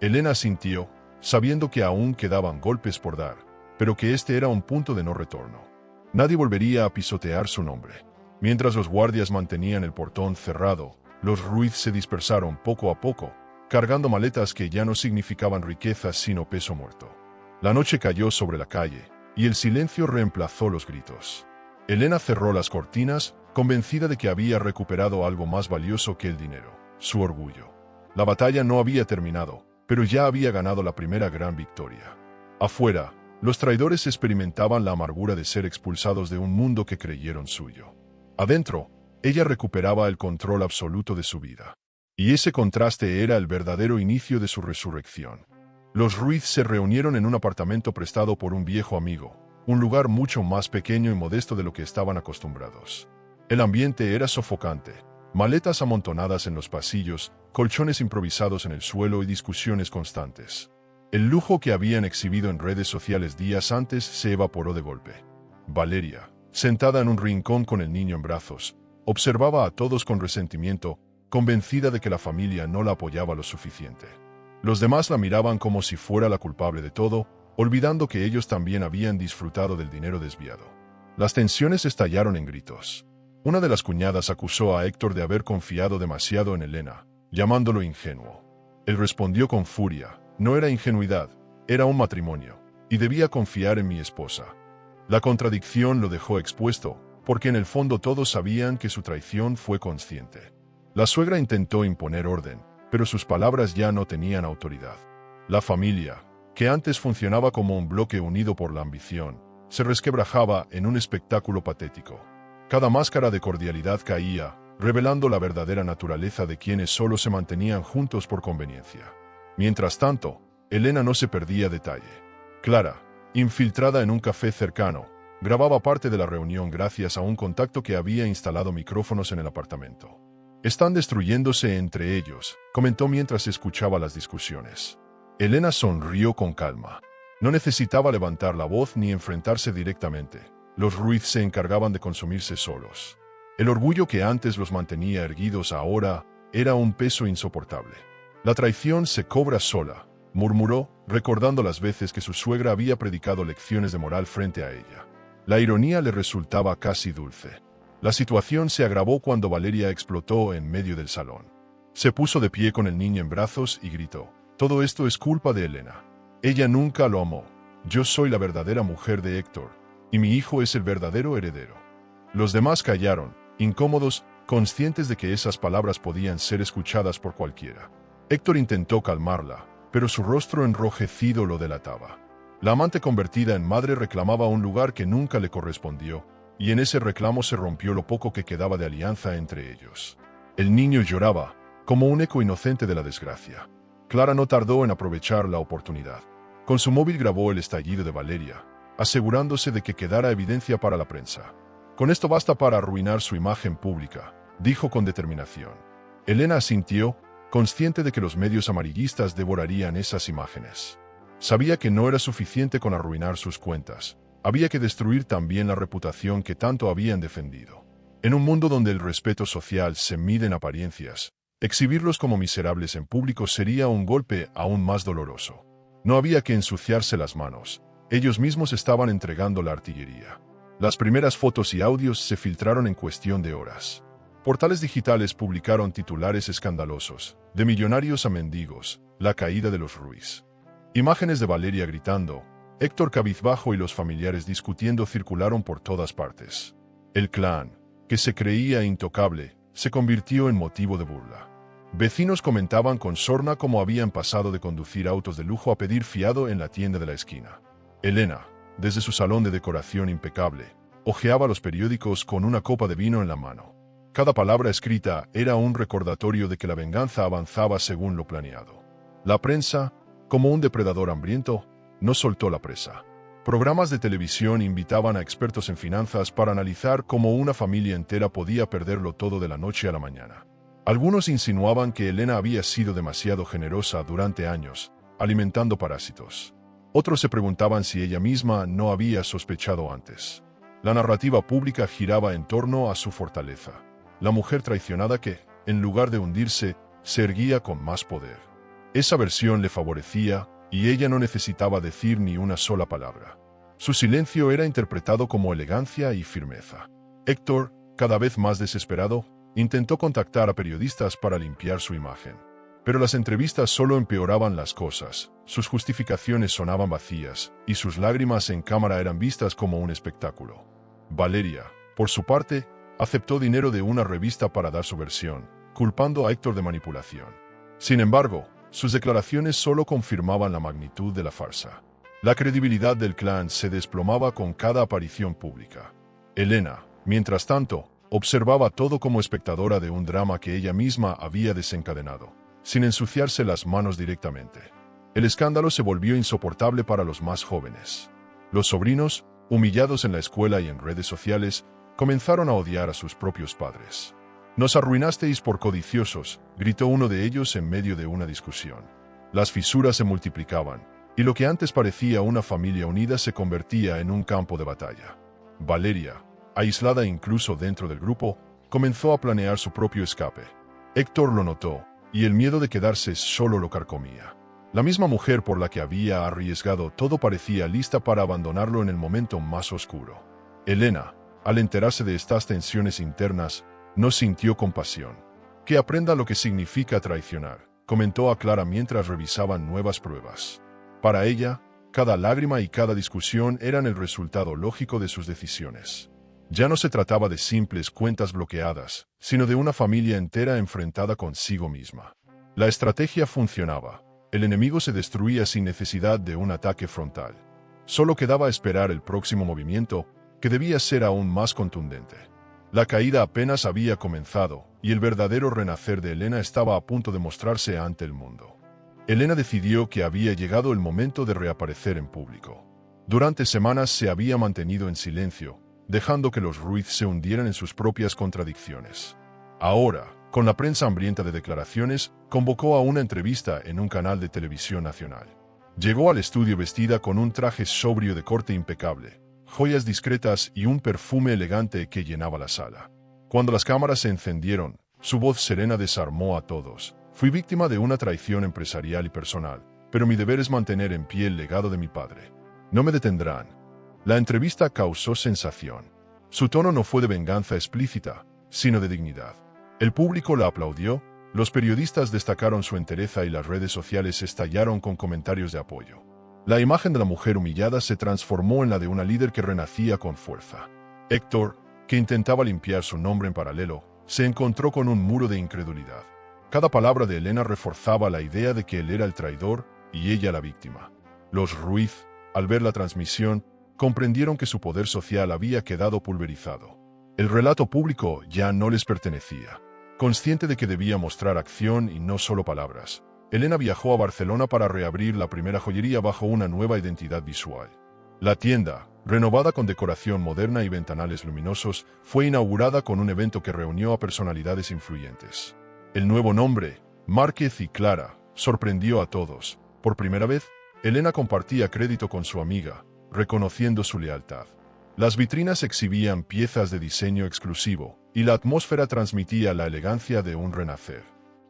Elena sintió, sabiendo que aún quedaban golpes por dar, pero que este era un punto de no retorno. Nadie volvería a pisotear su nombre. Mientras los guardias mantenían el portón cerrado, los Ruiz se dispersaron poco a poco, cargando maletas que ya no significaban riqueza sino peso muerto. La noche cayó sobre la calle, y el silencio reemplazó los gritos. Elena cerró las cortinas, convencida de que había recuperado algo más valioso que el dinero: su orgullo. La batalla no había terminado, pero ya había ganado la primera gran victoria. Afuera, los traidores experimentaban la amargura de ser expulsados de un mundo que creyeron suyo. Adentro, ella recuperaba el control absoluto de su vida. Y ese contraste era el verdadero inicio de su resurrección. Los Ruiz se reunieron en un apartamento prestado por un viejo amigo, un lugar mucho más pequeño y modesto de lo que estaban acostumbrados. El ambiente era sofocante: maletas amontonadas en los pasillos, colchones improvisados en el suelo y discusiones constantes. El lujo que habían exhibido en redes sociales días antes se evaporó de golpe. Valeria, sentada en un rincón con el niño en brazos, observaba a todos con resentimiento, convencida de que la familia no la apoyaba lo suficiente. Los demás la miraban como si fuera la culpable de todo, olvidando que ellos también habían disfrutado del dinero desviado. Las tensiones estallaron en gritos. Una de las cuñadas acusó a Héctor de haber confiado demasiado en Elena, llamándolo ingenuo. Él respondió con furia: no era ingenuidad, era un matrimonio, y debía confiar en mi esposa. La contradicción lo dejó expuesto, porque en el fondo todos sabían que su traición fue consciente. La suegra intentó imponer orden, pero sus palabras ya no tenían autoridad. La familia, que antes funcionaba como un bloque unido por la ambición, se resquebrajaba en un espectáculo patético. Cada máscara de cordialidad caía, revelando la verdadera naturaleza de quienes solo se mantenían juntos por conveniencia. Mientras tanto, Elena no se perdía detalle. Clara, infiltrada en un café cercano, grababa parte de la reunión gracias a un contacto que había instalado micrófonos en el apartamento. «Están destruyéndose entre ellos», comentó mientras escuchaba las discusiones. Elena sonrió con calma. No necesitaba levantar la voz ni enfrentarse directamente. Los Ruiz se encargaban de consumirse solos. El orgullo que antes los mantenía erguidos ahora era un peso insoportable. «La traición se cobra sola», murmuró, recordando las veces que su suegra había predicado lecciones de moral frente a ella. La ironía le resultaba casi dulce. La situación se agravó cuando Valeria explotó en medio del salón. Se puso de pie con el niño en brazos y gritó: «Todo esto es culpa de Elena. Ella nunca lo amó. Yo soy la verdadera mujer de Héctor, y mi hijo es el verdadero heredero». Los demás callaron, incómodos, conscientes de que esas palabras podían ser escuchadas por cualquiera. Héctor intentó calmarla, pero su rostro enrojecido lo delataba. La amante convertida en madre reclamaba un lugar que nunca le correspondió, y en ese reclamo se rompió lo poco que quedaba de alianza entre ellos. El niño lloraba, como un eco inocente de la desgracia. Clara no tardó en aprovechar la oportunidad. Con su móvil grabó el estallido de Valeria, asegurándose de que quedara evidencia para la prensa. «Con esto basta para arruinar su imagen pública», dijo con determinación. Elena asintió, consciente de que los medios amarillistas devorarían esas imágenes. Sabía que no era suficiente con arruinar sus cuentas. Había que destruir también la reputación que tanto habían defendido. En un mundo donde el respeto social se mide en apariencias, exhibirlos como miserables en público sería un golpe aún más doloroso. No había que ensuciarse las manos. Ellos mismos estaban entregando la artillería. Las primeras fotos y audios se filtraron en cuestión de horas. Portales digitales publicaron titulares escandalosos, de millonarios a mendigos, la caída de los Ruiz. Imágenes de Valeria gritando, Héctor cabizbajo y los familiares discutiendo circularon por todas partes. El clan, que se creía intocable, se convirtió en motivo de burla. Vecinos comentaban con sorna cómo habían pasado de conducir autos de lujo a pedir fiado en la tienda de la esquina. Elena, desde su salón de decoración impecable, hojeaba los periódicos con una copa de vino en la mano. Cada palabra escrita era un recordatorio de que la venganza avanzaba según lo planeado. La prensa, como un depredador hambriento, no soltó la presa. Programas de televisión invitaban a expertos en finanzas para analizar cómo una familia entera podía perderlo todo de la noche a la mañana. Algunos insinuaban que Elena había sido demasiado generosa durante años, alimentando parásitos. Otros se preguntaban si ella misma no había sospechado antes. La narrativa pública giraba en torno a su fortaleza. La mujer traicionada que, en lugar de hundirse, se erguía con más poder. Esa versión le favorecía, y ella no necesitaba decir ni una sola palabra. Su silencio era interpretado como elegancia y firmeza. Héctor, cada vez más desesperado, intentó contactar a periodistas para limpiar su imagen. Pero las entrevistas solo empeoraban las cosas, sus justificaciones sonaban vacías, y sus lágrimas en cámara eran vistas como un espectáculo. Valeria, por su parte, aceptó dinero de una revista para dar su versión, culpando a Héctor de manipulación. Sin embargo, sus declaraciones solo confirmaban la magnitud de la farsa. La credibilidad del clan se desplomaba con cada aparición pública. Elena, mientras tanto, observaba todo como espectadora de un drama que ella misma había desencadenado, sin ensuciarse las manos directamente. El escándalo se volvió insoportable para los más jóvenes. Los sobrinos, humillados en la escuela y en redes sociales, comenzaron a odiar a sus propios padres. «Nos arruinasteis por codiciosos», gritó uno de ellos en medio de una discusión. Las fisuras se multiplicaban, y lo que antes parecía una familia unida se convertía en un campo de batalla. Valeria, aislada incluso dentro del grupo, comenzó a planear su propio escape. Héctor lo notó, y el miedo de quedarse solo lo carcomía. La misma mujer por la que había arriesgado todo parecía lista para abandonarlo en el momento más oscuro. Elena, al enterarse de estas tensiones internas, no sintió compasión. «Que aprenda lo que significa traicionar», comentó a Clara mientras revisaban nuevas pruebas. Para ella, cada lágrima y cada discusión eran el resultado lógico de sus decisiones. Ya no se trataba de simples cuentas bloqueadas, sino de una familia entera enfrentada consigo misma. La estrategia funcionaba. El enemigo se destruía sin necesidad de un ataque frontal. Solo quedaba esperar el próximo movimiento, que debía ser aún más contundente. La caída apenas había comenzado, y el verdadero renacer de Elena estaba a punto de mostrarse ante el mundo. Elena decidió que había llegado el momento de reaparecer en público. Durante semanas se había mantenido en silencio, dejando que los Ruiz se hundieran en sus propias contradicciones. Ahora, con la prensa hambrienta de declaraciones, convocó a una entrevista en un canal de televisión nacional. Llegó al estudio vestida con un traje sobrio de corte impecable, joyas discretas y un perfume elegante que llenaba la sala. Cuando las cámaras se encendieron, su voz serena desarmó a todos. «Fui víctima de una traición empresarial y personal, pero mi deber es mantener en pie el legado de mi padre. No me detendrán». La entrevista causó sensación. Su tono no fue de venganza explícita, sino de dignidad. El público la aplaudió, los periodistas destacaron su entereza y las redes sociales estallaron con comentarios de apoyo. La imagen de la mujer humillada se transformó en la de una líder que renacía con fuerza. Héctor, que intentaba limpiar su nombre en paralelo, se encontró con un muro de incredulidad. Cada palabra de Elena reforzaba la idea de que él era el traidor y ella la víctima. Los Ruiz, al ver la transmisión, comprendieron que su poder social había quedado pulverizado. El relato público ya no les pertenecía. Consciente de que debía mostrar acción y no solo palabras, Elena viajó a Barcelona para reabrir la primera joyería bajo una nueva identidad visual. La tienda, renovada con decoración moderna y ventanales luminosos, fue inaugurada con un evento que reunió a personalidades influyentes. El nuevo nombre, Márquez y Clara, sorprendió a todos. Por primera vez, Elena compartía crédito con su amiga, reconociendo su lealtad. Las vitrinas exhibían piezas de diseño exclusivo, y la atmósfera transmitía la elegancia de un renacer.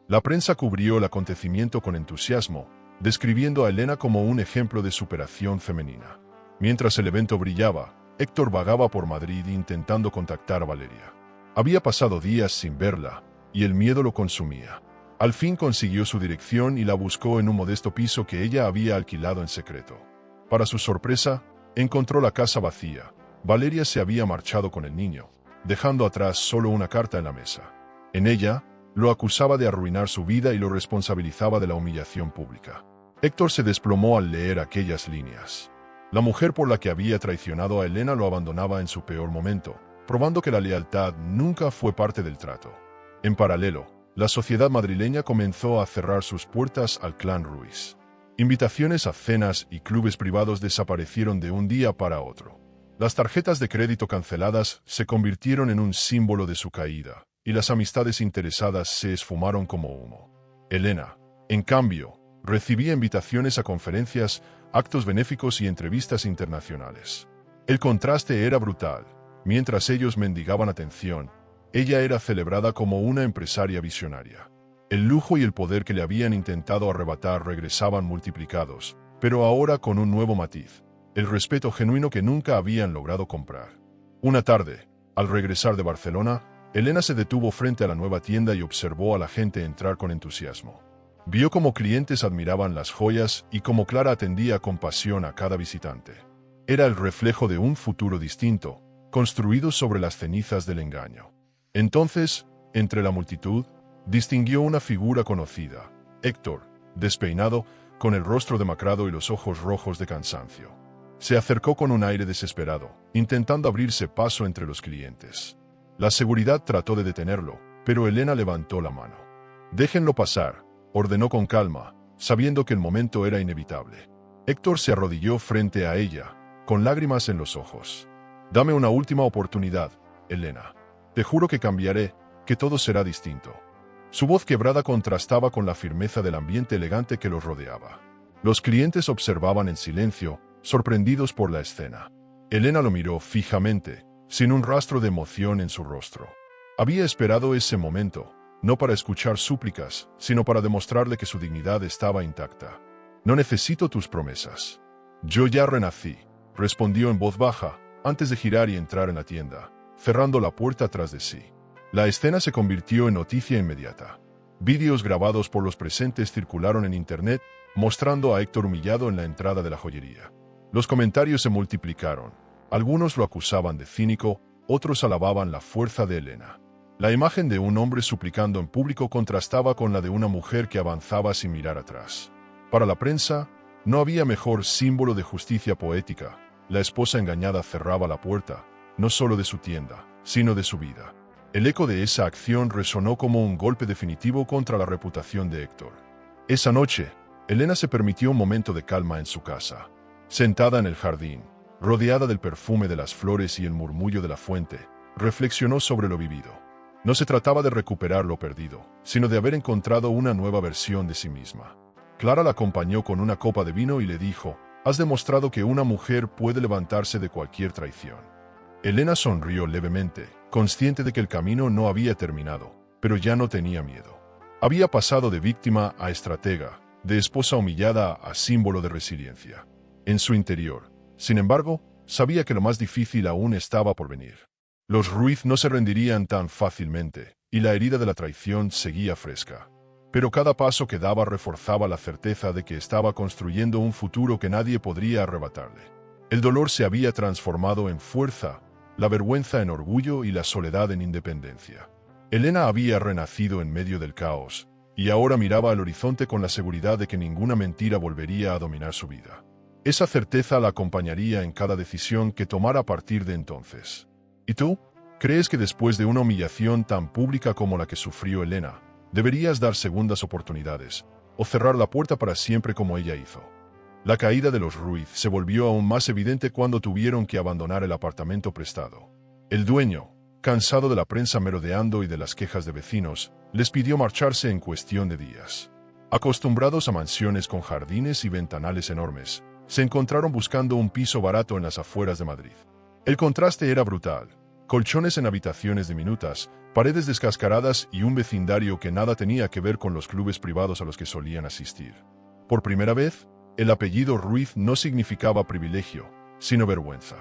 La prensa cubrió el acontecimiento con entusiasmo, describiendo a Elena como un ejemplo de superación femenina. Mientras el evento brillaba, Héctor vagaba por Madrid intentando contactar a Valeria. Había pasado días sin verla, y el miedo lo consumía. Al fin consiguió su dirección y la buscó en un modesto piso que ella había alquilado en secreto. Para su sorpresa, encontró la casa vacía. Valeria se había marchado con el niño, dejando atrás solo una carta en la mesa. En ella, lo acusaba de arruinar su vida y lo responsabilizaba de la humillación pública. Héctor se desplomó al leer aquellas líneas. La mujer por la que había traicionado a Elena lo abandonaba en su peor momento, probando que la lealtad nunca fue parte del trato. En paralelo, la sociedad madrileña comenzó a cerrar sus puertas al clan Ruiz. Invitaciones a cenas y clubes privados desaparecieron de un día para otro. Las tarjetas de crédito canceladas se convirtieron en un símbolo de su caída, y las amistades interesadas se esfumaron como humo. Elena, en cambio, recibía invitaciones a conferencias, actos benéficos y entrevistas internacionales. El contraste era brutal. Mientras ellos mendigaban atención, ella era celebrada como una empresaria visionaria. El lujo y el poder que le habían intentado arrebatar regresaban multiplicados, pero ahora con un nuevo matiz: el respeto genuino que nunca habían logrado comprar. Una tarde, al regresar de Barcelona, Elena se detuvo frente a la nueva tienda y observó a la gente entrar con entusiasmo. Vio cómo clientes admiraban las joyas y cómo Clara atendía con pasión a cada visitante. Era el reflejo de un futuro distinto, construido sobre las cenizas del engaño. Entonces, entre la multitud, distinguió una figura conocida: Héctor, despeinado, con el rostro demacrado y los ojos rojos de cansancio. Se acercó con un aire desesperado, intentando abrirse paso entre los clientes. La seguridad trató de detenerlo, pero Elena levantó la mano. «Déjenlo pasar», ordenó con calma, sabiendo que el momento era inevitable. Héctor se arrodilló frente a ella, con lágrimas en los ojos. «Dame una última oportunidad, Elena. Te juro que cambiaré, que todo será distinto». Su voz quebrada contrastaba con la firmeza del ambiente elegante que los rodeaba. Los clientes observaban en silencio, sorprendidos por la escena. Elena lo miró fijamente, sin un rastro de emoción en su rostro. Había esperado ese momento, no para escuchar súplicas, sino para demostrarle que su dignidad estaba intacta. «No necesito tus promesas. Yo ya renací», respondió en voz baja, antes de girar y entrar en la tienda, cerrando la puerta tras de sí. La escena se convirtió en noticia inmediata. Vídeos grabados por los presentes circularon en internet, mostrando a Héctor humillado en la entrada de la joyería. Los comentarios se multiplicaron. Algunos lo acusaban de cínico, otros alababan la fuerza de Elena. La imagen de un hombre suplicando en público contrastaba con la de una mujer que avanzaba sin mirar atrás. Para la prensa, no había mejor símbolo de justicia poética. La esposa engañada cerraba la puerta, no solo de su tienda, sino de su vida. El eco de esa acción resonó como un golpe definitivo contra la reputación de Héctor. Esa noche, Elena se permitió un momento de calma en su casa. Sentada en el jardín, rodeada del perfume de las flores y el murmullo de la fuente, reflexionó sobre lo vivido. No se trataba de recuperar lo perdido, sino de haber encontrado una nueva versión de sí misma. Clara la acompañó con una copa de vino y le dijo: «Has demostrado que una mujer puede levantarse de cualquier traición». Elena sonrió levemente, consciente de que el camino no había terminado, pero ya no tenía miedo. Había pasado de víctima a estratega, de esposa humillada a símbolo de resiliencia. En su interior, sin embargo, sabía que lo más difícil aún estaba por venir. Los Ruiz no se rendirían tan fácilmente, y la herida de la traición seguía fresca. Pero cada paso que daba reforzaba la certeza de que estaba construyendo un futuro que nadie podría arrebatarle. El dolor se había transformado en fuerza, la vergüenza en orgullo y la soledad en independencia. Elena había renacido en medio del caos, y ahora miraba al horizonte con la seguridad de que ninguna mentira volvería a dominar su vida. Esa certeza la acompañaría en cada decisión que tomara a partir de entonces. ¿Y tú? ¿Crees que después de una humillación tan pública como la que sufrió Elena, deberías dar segundas oportunidades, o cerrar la puerta para siempre como ella hizo? La caída de los Ruiz se volvió aún más evidente cuando tuvieron que abandonar el apartamento prestado. El dueño, cansado de la prensa merodeando y de las quejas de vecinos, les pidió marcharse en cuestión de días. Acostumbrados a mansiones con jardines y ventanales enormes, se encontraron buscando un piso barato en las afueras de Madrid. El contraste era brutal: colchones en habitaciones diminutas, paredes descascaradas y un vecindario que nada tenía que ver con los clubes privados a los que solían asistir. Por primera vez, el apellido Ruiz no significaba privilegio, sino vergüenza.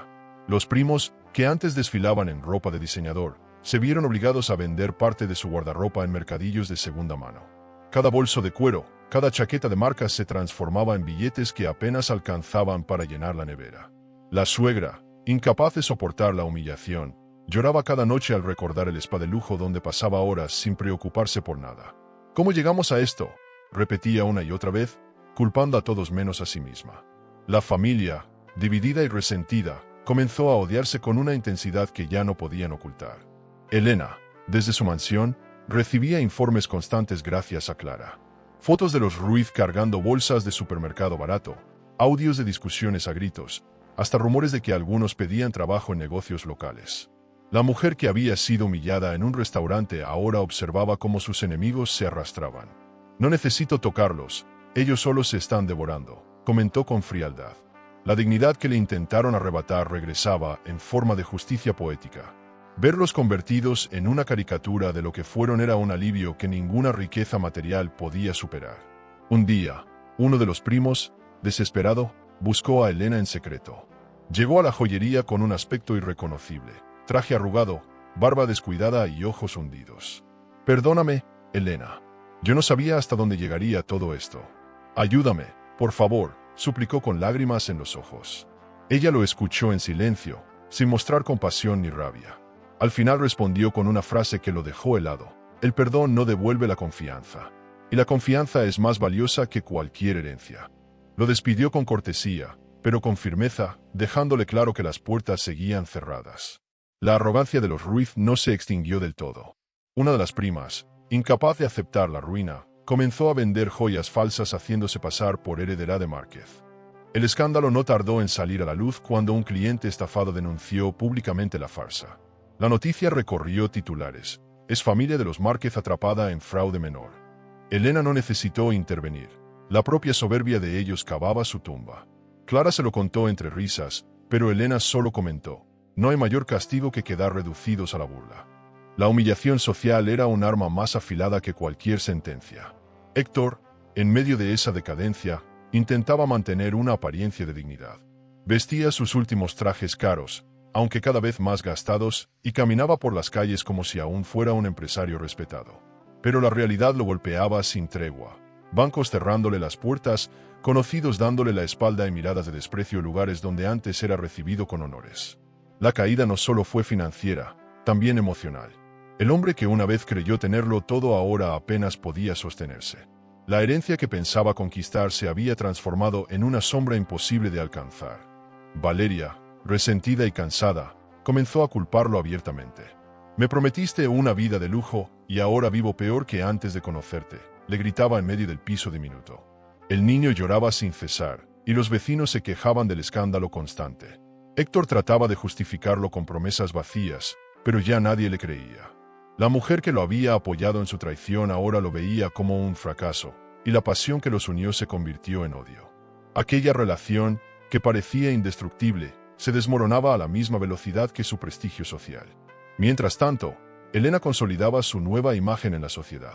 Los primos, que antes desfilaban en ropa de diseñador, se vieron obligados a vender parte de su guardarropa en mercadillos de segunda mano. Cada bolso de cuero, cada chaqueta de marcas se transformaba en billetes que apenas alcanzaban para llenar la nevera. La suegra, incapaz de soportar la humillación, lloraba cada noche al recordar el spa de lujo donde pasaba horas sin preocuparse por nada. ¿Cómo llegamos a esto?, repetía una y otra vez, culpando a todos menos a sí misma. La familia, dividida y resentida, comenzó a odiarse con una intensidad que ya no podían ocultar. Elena, desde su mansión, recibía informes constantes gracias a Clara. Fotos de los Ruiz cargando bolsas de supermercado barato, audios de discusiones a gritos, hasta rumores de que algunos pedían trabajo en negocios locales. La mujer que había sido humillada en un restaurante ahora observaba cómo sus enemigos se arrastraban. «No necesito tocarlos, ellos solos se están devorando», comentó con frialdad. La dignidad que le intentaron arrebatar regresaba en forma de justicia poética. Verlos convertidos en una caricatura de lo que fueron era un alivio que ninguna riqueza material podía superar. Un día, uno de los primos, desesperado, buscó a Elena en secreto. Llegó a la joyería con un aspecto irreconocible, traje arrugado, barba descuidada y ojos hundidos. «Perdóname, Elena. Yo no sabía hasta dónde llegaría todo esto. Ayúdame, por favor», suplicó con lágrimas en los ojos. Ella lo escuchó en silencio, sin mostrar compasión ni rabia. Al final respondió con una frase que lo dejó helado. «El perdón no devuelve la confianza. Y la confianza es más valiosa que cualquier herencia». Lo despidió con cortesía, pero con firmeza, dejándole claro que las puertas seguían cerradas. La arrogancia de los Ruiz no se extinguió del todo. Una de las primas, incapaz de aceptar la ruina, comenzó a vender joyas falsas haciéndose pasar por heredera de Márquez. El escándalo no tardó en salir a la luz cuando un cliente estafado denunció públicamente la farsa. La noticia recorrió titulares. «Es familia de los Márquez atrapada en fraude menor». Elena no necesitó intervenir. La propia soberbia de ellos cavaba su tumba. Clara se lo contó entre risas, pero Elena solo comentó: «No hay mayor castigo que quedar reducidos a la burla». La humillación social era un arma más afilada que cualquier sentencia. Héctor, en medio de esa decadencia, intentaba mantener una apariencia de dignidad. Vestía sus últimos trajes caros, aunque cada vez más gastados, y caminaba por las calles como si aún fuera un empresario respetado. Pero la realidad lo golpeaba sin tregua. Bancos cerrándole las puertas, conocidos dándole la espalda y miradas de desprecio en lugares donde antes era recibido con honores. La caída no solo fue financiera, también emocional. El hombre que una vez creyó tenerlo todo ahora apenas podía sostenerse. La herencia que pensaba conquistar se había transformado en una sombra imposible de alcanzar. Valeria, resentida y cansada, comenzó a culparlo abiertamente. «Me prometiste una vida de lujo y ahora vivo peor que antes de conocerte», le gritaba en medio del piso diminuto. El niño lloraba sin cesar, y los vecinos se quejaban del escándalo constante. Héctor trataba de justificarlo con promesas vacías, pero ya nadie le creía. La mujer que lo había apoyado en su traición ahora lo veía como un fracaso, y la pasión que los unió se convirtió en odio. Aquella relación, que parecía indestructible, se desmoronaba a la misma velocidad que su prestigio social. Mientras tanto, Elena consolidaba su nueva imagen en la sociedad.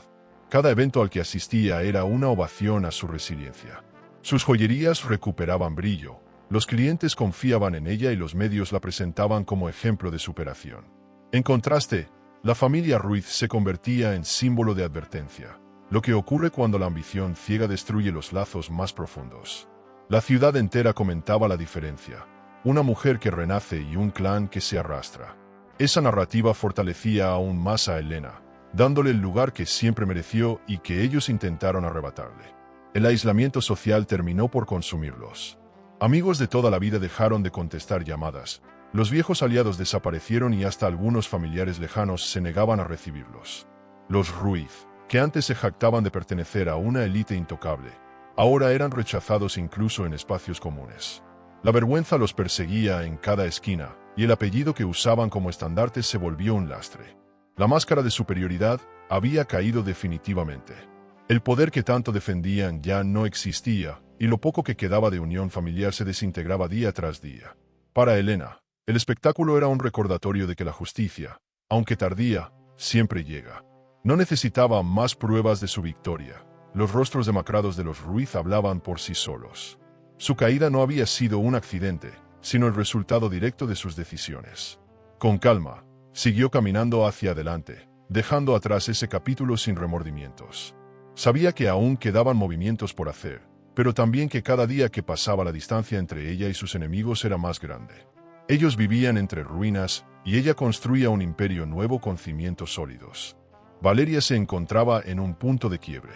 Cada evento al que asistía era una ovación a su resiliencia. Sus joyerías recuperaban brillo, los clientes confiaban en ella y los medios la presentaban como ejemplo de superación. En contraste, la familia Ruiz se convertía en símbolo de advertencia, lo que ocurre cuando la ambición ciega destruye los lazos más profundos. La ciudad entera comentaba la diferencia, una mujer que renace y un clan que se arrastra. Esa narrativa fortalecía aún más a Elena, dándole el lugar que siempre mereció y que ellos intentaron arrebatarle. El aislamiento social terminó por consumirlos. Amigos de toda la vida dejaron de contestar llamadas, los viejos aliados desaparecieron y hasta algunos familiares lejanos se negaban a recibirlos. Los Ruiz, que antes se jactaban de pertenecer a una élite intocable, ahora eran rechazados incluso en espacios comunes. La vergüenza los perseguía en cada esquina, y el apellido que usaban como estandarte se volvió un lastre. La máscara de superioridad había caído definitivamente. El poder que tanto defendían ya no existía, y lo poco que quedaba de unión familiar se desintegraba día tras día. Para Elena, el espectáculo era un recordatorio de que la justicia, aunque tardía, siempre llega. No necesitaba más pruebas de su victoria. Los rostros demacrados de los Ruiz hablaban por sí solos. Su caída no había sido un accidente, sino el resultado directo de sus decisiones. Con calma, siguió caminando hacia adelante, dejando atrás ese capítulo sin remordimientos. Sabía que aún quedaban movimientos por hacer, pero también que cada día que pasaba la distancia entre ella y sus enemigos era más grande. Ellos vivían entre ruinas, y ella construía un imperio nuevo con cimientos sólidos. Valeria se encontraba en un punto de quiebre.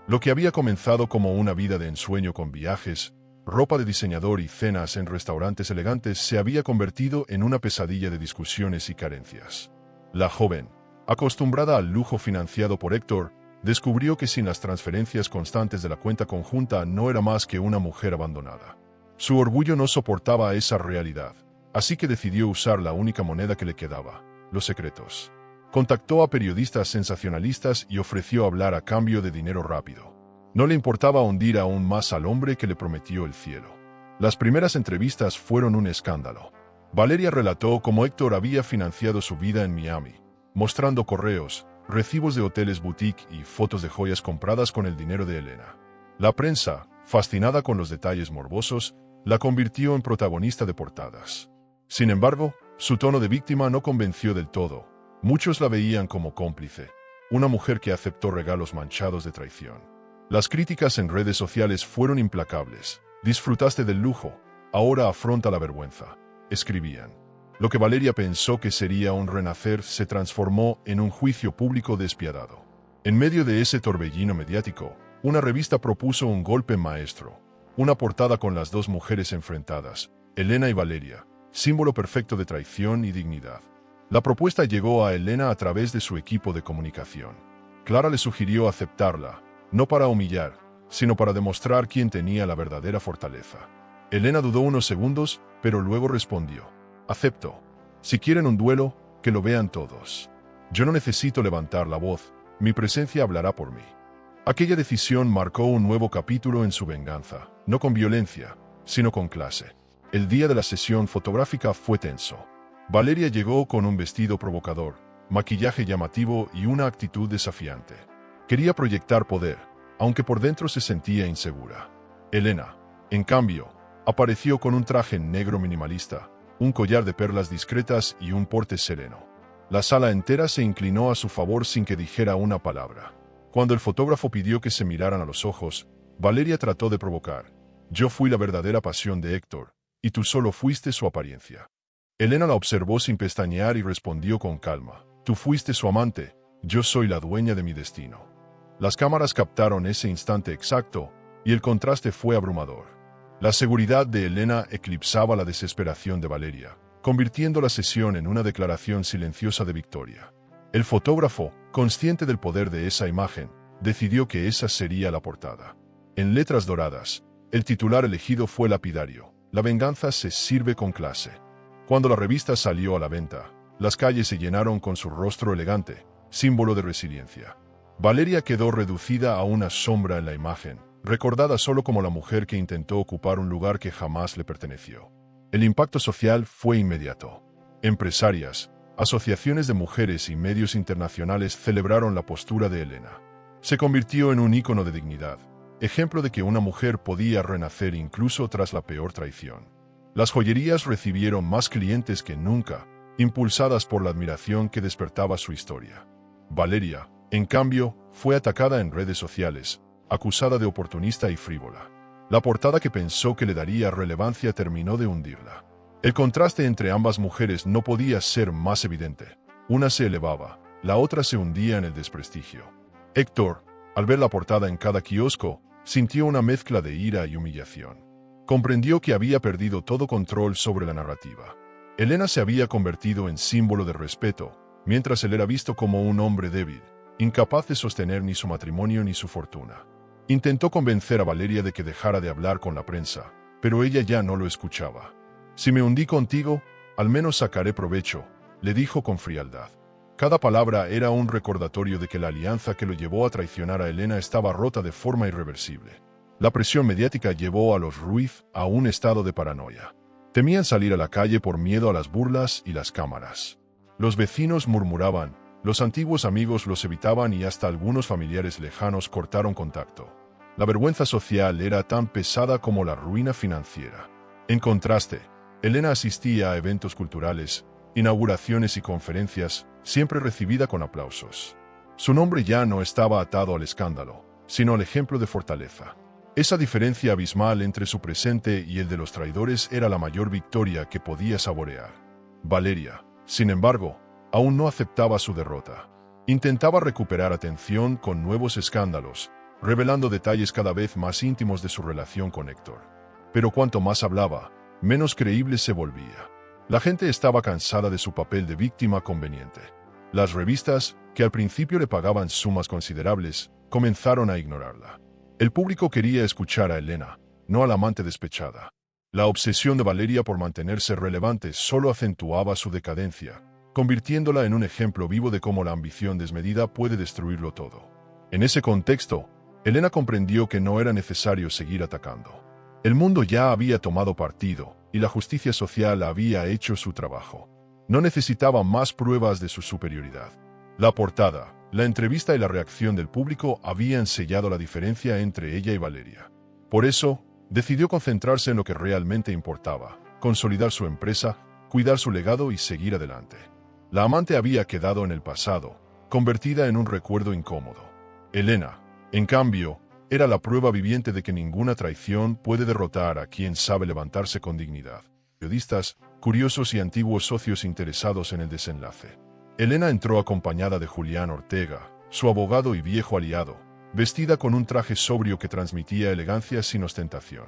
Lo que había comenzado como una vida de ensueño con viajes, ropa de diseñador y cenas en restaurantes elegantes se había convertido en una pesadilla de discusiones y carencias. La joven, acostumbrada al lujo financiado por Héctor, descubrió que sin las transferencias constantes de la cuenta conjunta no era más que una mujer abandonada. Su orgullo no soportaba esa realidad, así que decidió usar la única moneda que le quedaba: los secretos. Contactó a periodistas sensacionalistas y ofreció hablar a cambio de dinero rápido. No le importaba hundir aún más al hombre que le prometió el cielo. Las primeras entrevistas fueron un escándalo. Valeria relató cómo Héctor había financiado su vida en Miami, mostrando correos, recibos de hoteles boutique y fotos de joyas compradas con el dinero de Elena. La prensa, fascinada con los detalles morbosos, la convirtió en protagonista de portadas. Sin embargo, su tono de víctima no convenció del todo. Muchos la veían como cómplice, una mujer que aceptó regalos manchados de traición. Las críticas en redes sociales fueron implacables. «Disfrutaste del lujo, ahora afronta la vergüenza», escribían. Lo que Valeria pensó que sería un renacer se transformó en un juicio público despiadado. En medio de ese torbellino mediático, una revista propuso un golpe maestro, una portada con las dos mujeres enfrentadas, Elena y Valeria, símbolo perfecto de traición y dignidad. La propuesta llegó a Elena a través de su equipo de comunicación. Clara le sugirió aceptarla, no para humillar, sino para demostrar quién tenía la verdadera fortaleza. Elena dudó unos segundos, pero luego respondió: «Acepto. Si quieren un duelo, que lo vean todos. Yo no necesito levantar la voz, mi presencia hablará por mí». Aquella decisión marcó un nuevo capítulo en su venganza, no con violencia, sino con clase. El día de la sesión fotográfica fue tenso. Valeria llegó con un vestido provocador, maquillaje llamativo y una actitud desafiante. Quería proyectar poder, aunque por dentro se sentía insegura. Elena, en cambio, apareció con un traje negro minimalista, un collar de perlas discretas y un porte sereno. La sala entera se inclinó a su favor sin que dijera una palabra. Cuando el fotógrafo pidió que se miraran a los ojos, Valeria trató de provocar: «Yo fui la verdadera pasión de Héctor, y tú solo fuiste su apariencia». Elena la observó sin pestañear y respondió con calma: «Tú fuiste su amante, yo soy la dueña de mi destino». Las cámaras captaron ese instante exacto, y el contraste fue abrumador. La seguridad de Elena eclipsaba la desesperación de Valeria, convirtiendo la sesión en una declaración silenciosa de victoria. El fotógrafo, consciente del poder de esa imagen, decidió que esa sería la portada. En letras doradas, el titular elegido fue lapidario: «La venganza se sirve con clase». Cuando la revista salió a la venta, las calles se llenaron con su rostro elegante, símbolo de resiliencia. Valeria quedó reducida a una sombra en la imagen, recordada solo como la mujer que intentó ocupar un lugar que jamás le perteneció. El impacto social fue inmediato. Empresarias, asociaciones de mujeres y medios internacionales celebraron la postura de Elena. Se convirtió en un ícono de dignidad, ejemplo de que una mujer podía renacer incluso tras la peor traición. Las joyerías recibieron más clientes que nunca, impulsadas por la admiración que despertaba su historia. Valeria, en cambio, fue atacada en redes sociales, acusada de oportunista y frívola. La portada que pensó que le daría relevancia terminó de hundirla. El contraste entre ambas mujeres no podía ser más evidente. Una se elevaba, la otra se hundía en el desprestigio. Héctor, al ver la portada en cada kiosco, sintió una mezcla de ira y humillación. Comprendió que había perdido todo control sobre la narrativa. Elena se había convertido en símbolo de respeto, mientras él era visto como un hombre débil, incapaz de sostener ni su matrimonio ni su fortuna. Intentó convencer a Valeria de que dejara de hablar con la prensa, pero ella ya no lo escuchaba. «Si me hundí contigo, al menos sacaré provecho», le dijo con frialdad. Cada palabra era un recordatorio de que la alianza que lo llevó a traicionar a Elena estaba rota de forma irreversible. La presión mediática llevó a los Ruiz a un estado de paranoia. Temían salir a la calle por miedo a las burlas y las cámaras. Los vecinos murmuraban, los antiguos amigos los evitaban y hasta algunos familiares lejanos cortaron contacto. La vergüenza social era tan pesada como la ruina financiera. En contraste, Elena asistía a eventos culturales, inauguraciones y conferencias, siempre recibida con aplausos. Su nombre ya no estaba atado al escándalo, sino al ejemplo de fortaleza. Esa diferencia abismal entre su presente y el de los traidores era la mayor victoria que podía saborear. Valeria, sin embargo, aún no aceptaba su derrota. Intentaba recuperar atención con nuevos escándalos, revelando detalles cada vez más íntimos de su relación con Héctor. Pero cuanto más hablaba, menos creíble se volvía. La gente estaba cansada de su papel de víctima conveniente. Las revistas, que al principio le pagaban sumas considerables, comenzaron a ignorarla. El público quería escuchar a Elena, no a la amante despechada. La obsesión de Valeria por mantenerse relevante solo acentuaba su decadencia, convirtiéndola en un ejemplo vivo de cómo la ambición desmedida puede destruirlo todo. En ese contexto, Elena comprendió que no era necesario seguir atacando. El mundo ya había tomado partido, y la justicia social había hecho su trabajo. No necesitaba más pruebas de su superioridad. La portada, la entrevista y la reacción del público habían sellado la diferencia entre ella y Valeria. Por eso, decidió concentrarse en lo que realmente importaba: consolidar su empresa, cuidar su legado y seguir adelante. La amante había quedado en el pasado, convertida en un recuerdo incómodo. Elena, en cambio, era la prueba viviente de que ninguna traición puede derrotar a quien sabe levantarse con dignidad. Periodistas, curiosos y antiguos socios interesados en el desenlace. Elena entró acompañada de Julián Ortega, su abogado y viejo aliado, vestida con un traje sobrio que transmitía elegancia sin ostentación.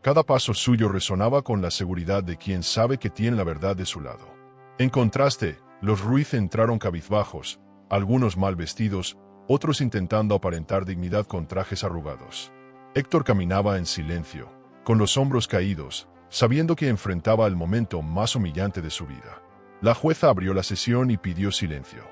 Cada paso suyo resonaba con la seguridad de quien sabe que tiene la verdad de su lado. En contraste, los Ruiz entraron cabizbajos, algunos mal vestidos, otros intentando aparentar dignidad con trajes arrugados. Héctor caminaba en silencio, con los hombros caídos, sabiendo que enfrentaba el momento más humillante de su vida. La jueza abrió la sesión y pidió silencio.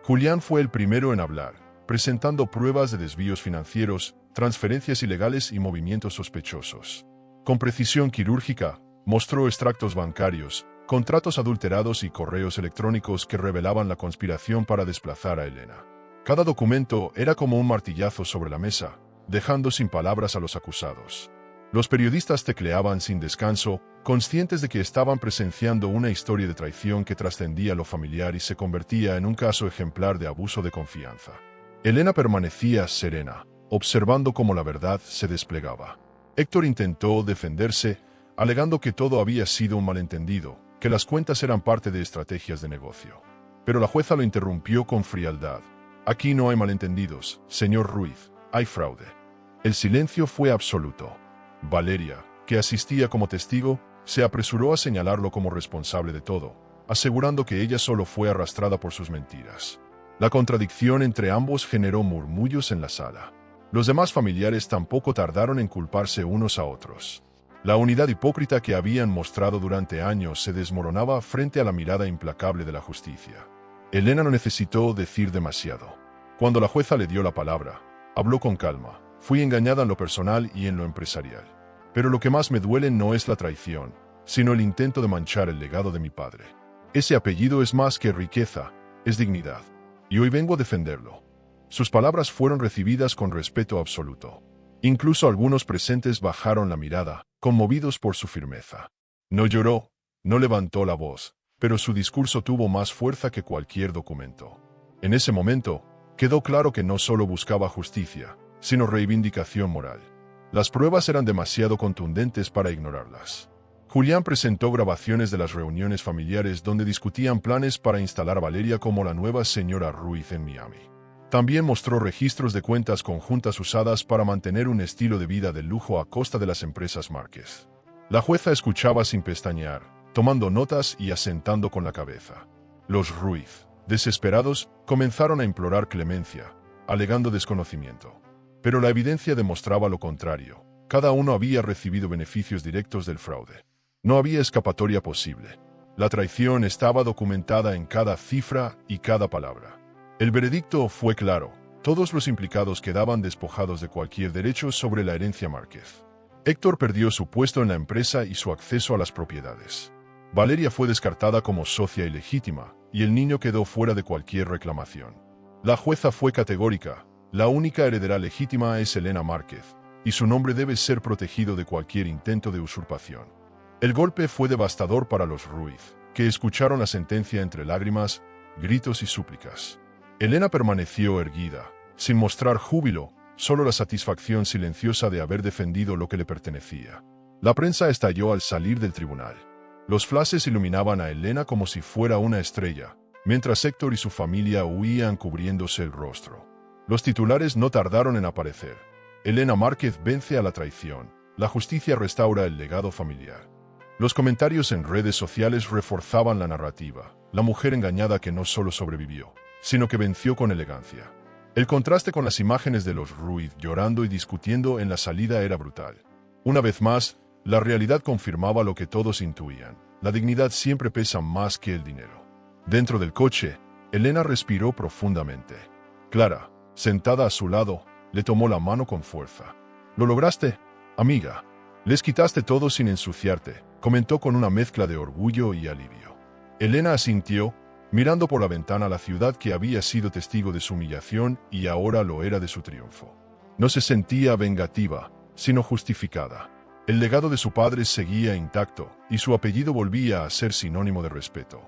Julián fue el primero en hablar, presentando pruebas de desvíos financieros, transferencias ilegales y movimientos sospechosos. Con precisión quirúrgica, mostró extractos bancarios, contratos adulterados y correos electrónicos que revelaban la conspiración para desplazar a Elena. Cada documento era como un martillazo sobre la mesa, dejando sin palabras a los acusados. Los periodistas tecleaban sin descanso, conscientes de que estaban presenciando una historia de traición que trascendía lo familiar y se convertía en un caso ejemplar de abuso de confianza. Elena permanecía serena, observando cómo la verdad se desplegaba. Héctor intentó defenderse, alegando que todo había sido un malentendido, que las cuentas eran parte de estrategias de negocio. Pero la jueza lo interrumpió con frialdad. Aquí no hay malentendidos, señor Ruiz, hay fraude. El silencio fue absoluto. Valeria, que asistía como testigo, se apresuró a señalarlo como responsable de todo, asegurando que ella solo fue arrastrada por sus mentiras. La contradicción entre ambos generó murmullos en la sala. Los demás familiares tampoco tardaron en culparse unos a otros. La unidad hipócrita que habían mostrado durante años se desmoronaba frente a la mirada implacable de la justicia. Elena no necesitó decir demasiado. Cuando la jueza le dio la palabra, habló con calma. Fui engañada en lo personal y en lo empresarial. Pero lo que más me duele no es la traición, sino el intento de manchar el legado de mi padre. Ese apellido es más que riqueza, es dignidad. Y hoy vengo a defenderlo. Sus palabras fueron recibidas con respeto absoluto. Incluso algunos presentes bajaron la mirada, conmovidos por su firmeza. No lloró, no levantó la voz, pero su discurso tuvo más fuerza que cualquier documento. En ese momento, quedó claro que no solo buscaba justicia, sino reivindicación moral. Las pruebas eran demasiado contundentes para ignorarlas. Julián presentó grabaciones de las reuniones familiares donde discutían planes para instalar a Valeria como la nueva señora Ruiz en Miami. También mostró registros de cuentas conjuntas usadas para mantener un estilo de vida de lujo a costa de las empresas Márquez. La jueza escuchaba sin pestañear, tomando notas y asentando con la cabeza. Los Ruiz, desesperados, comenzaron a implorar clemencia, alegando desconocimiento. Pero la evidencia demostraba lo contrario. Cada uno había recibido beneficios directos del fraude. No había escapatoria posible. La traición estaba documentada en cada cifra y cada palabra. El veredicto fue claro. Todos los implicados quedaban despojados de cualquier derecho sobre la herencia Márquez. Héctor perdió su puesto en la empresa y su acceso a las propiedades. Valeria fue descartada como socia ilegítima, y el niño quedó fuera de cualquier reclamación. La jueza fue categórica. La única heredera legítima es Elena Márquez, y su nombre debe ser protegido de cualquier intento de usurpación. El golpe fue devastador para los Ruiz, que escucharon la sentencia entre lágrimas, gritos y súplicas. Elena permaneció erguida, sin mostrar júbilo, solo la satisfacción silenciosa de haber defendido lo que le pertenecía. La prensa estalló al salir del tribunal. Los flashes iluminaban a Elena como si fuera una estrella, mientras Héctor y su familia huían cubriéndose el rostro. Los titulares no tardaron en aparecer. Elena Márquez vence a la traición. La justicia restaura el legado familiar. Los comentarios en redes sociales reforzaban la narrativa. La mujer engañada que no solo sobrevivió, sino que venció con elegancia. El contraste con las imágenes de los Ruiz llorando y discutiendo en la salida era brutal. Una vez más, la realidad confirmaba lo que todos intuían. La dignidad siempre pesa más que el dinero. Dentro del coche, Elena respiró profundamente. Clara, sentada a su lado, le tomó la mano con fuerza. «¿Lo lograste, amiga? Les quitaste todo sin ensuciarte», comentó con una mezcla de orgullo y alivio. Elena asintió, mirando por la ventana la ciudad que había sido testigo de su humillación y ahora lo era de su triunfo. No se sentía vengativa, sino justificada. El legado de su padre seguía intacto y su apellido volvía a ser sinónimo de respeto.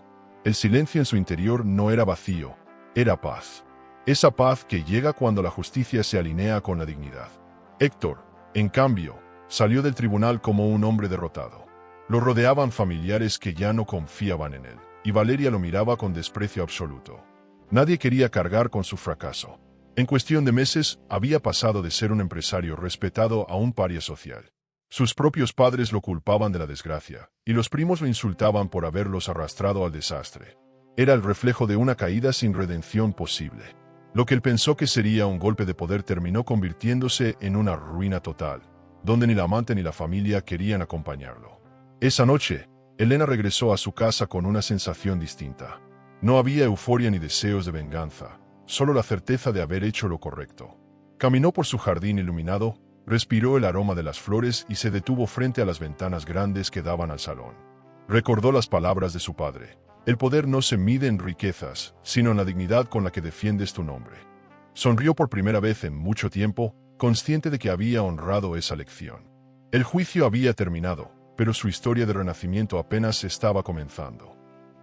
El silencio en su interior no era vacío, era paz. Esa paz que llega cuando la justicia se alinea con la dignidad. Héctor, en cambio, salió del tribunal como un hombre derrotado. Lo rodeaban familiares que ya no confiaban en él, y Valeria lo miraba con desprecio absoluto. Nadie quería cargar con su fracaso. En cuestión de meses, había pasado de ser un empresario respetado a un paria social. Sus propios padres lo culpaban de la desgracia, y los primos lo insultaban por haberlos arrastrado al desastre. Era el reflejo de una caída sin redención posible. Lo que él pensó que sería un golpe de poder terminó convirtiéndose en una ruina total, donde ni la amante ni la familia querían acompañarlo. Esa noche, Elena regresó a su casa con una sensación distinta. No había euforia ni deseos de venganza, solo la certeza de haber hecho lo correcto. Caminó por su jardín iluminado, respiró el aroma de las flores y se detuvo frente a las ventanas grandes que daban al salón. Recordó las palabras de su padre. El poder no se mide en riquezas, sino en la dignidad con la que defiendes tu nombre. Sonrió por primera vez en mucho tiempo, consciente de que había honrado esa lección. El juicio había terminado, pero su historia de renacimiento apenas estaba comenzando.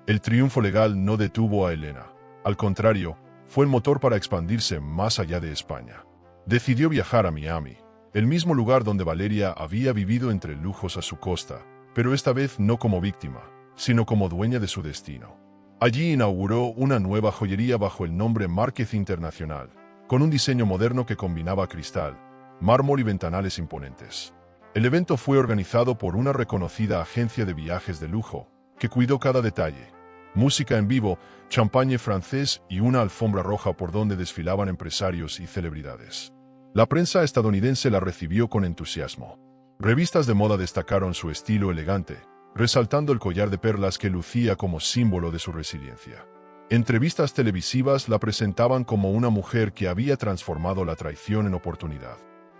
El triunfo legal no detuvo a Elena. Al contrario, fue el motor para expandirse más allá de España. Decidió viajar a Miami, el mismo lugar donde Valeria había vivido entre lujos a su costa, pero esta vez no como víctima, sino como dueña de su destino. Allí inauguró una nueva joyería bajo el nombre Márquez Internacional, con un diseño moderno que combinaba cristal, mármol y ventanales imponentes. El evento fue organizado por una reconocida agencia de viajes de lujo, que cuidó cada detalle. Música en vivo, champagne francés y una alfombra roja por donde desfilaban empresarios y celebridades. La prensa estadounidense la recibió con entusiasmo. Revistas de moda destacaron su estilo elegante, resaltando el collar de perlas que lucía como símbolo de su resiliencia. Entrevistas televisivas la presentaban como una mujer que había transformado la traición en oportunidad.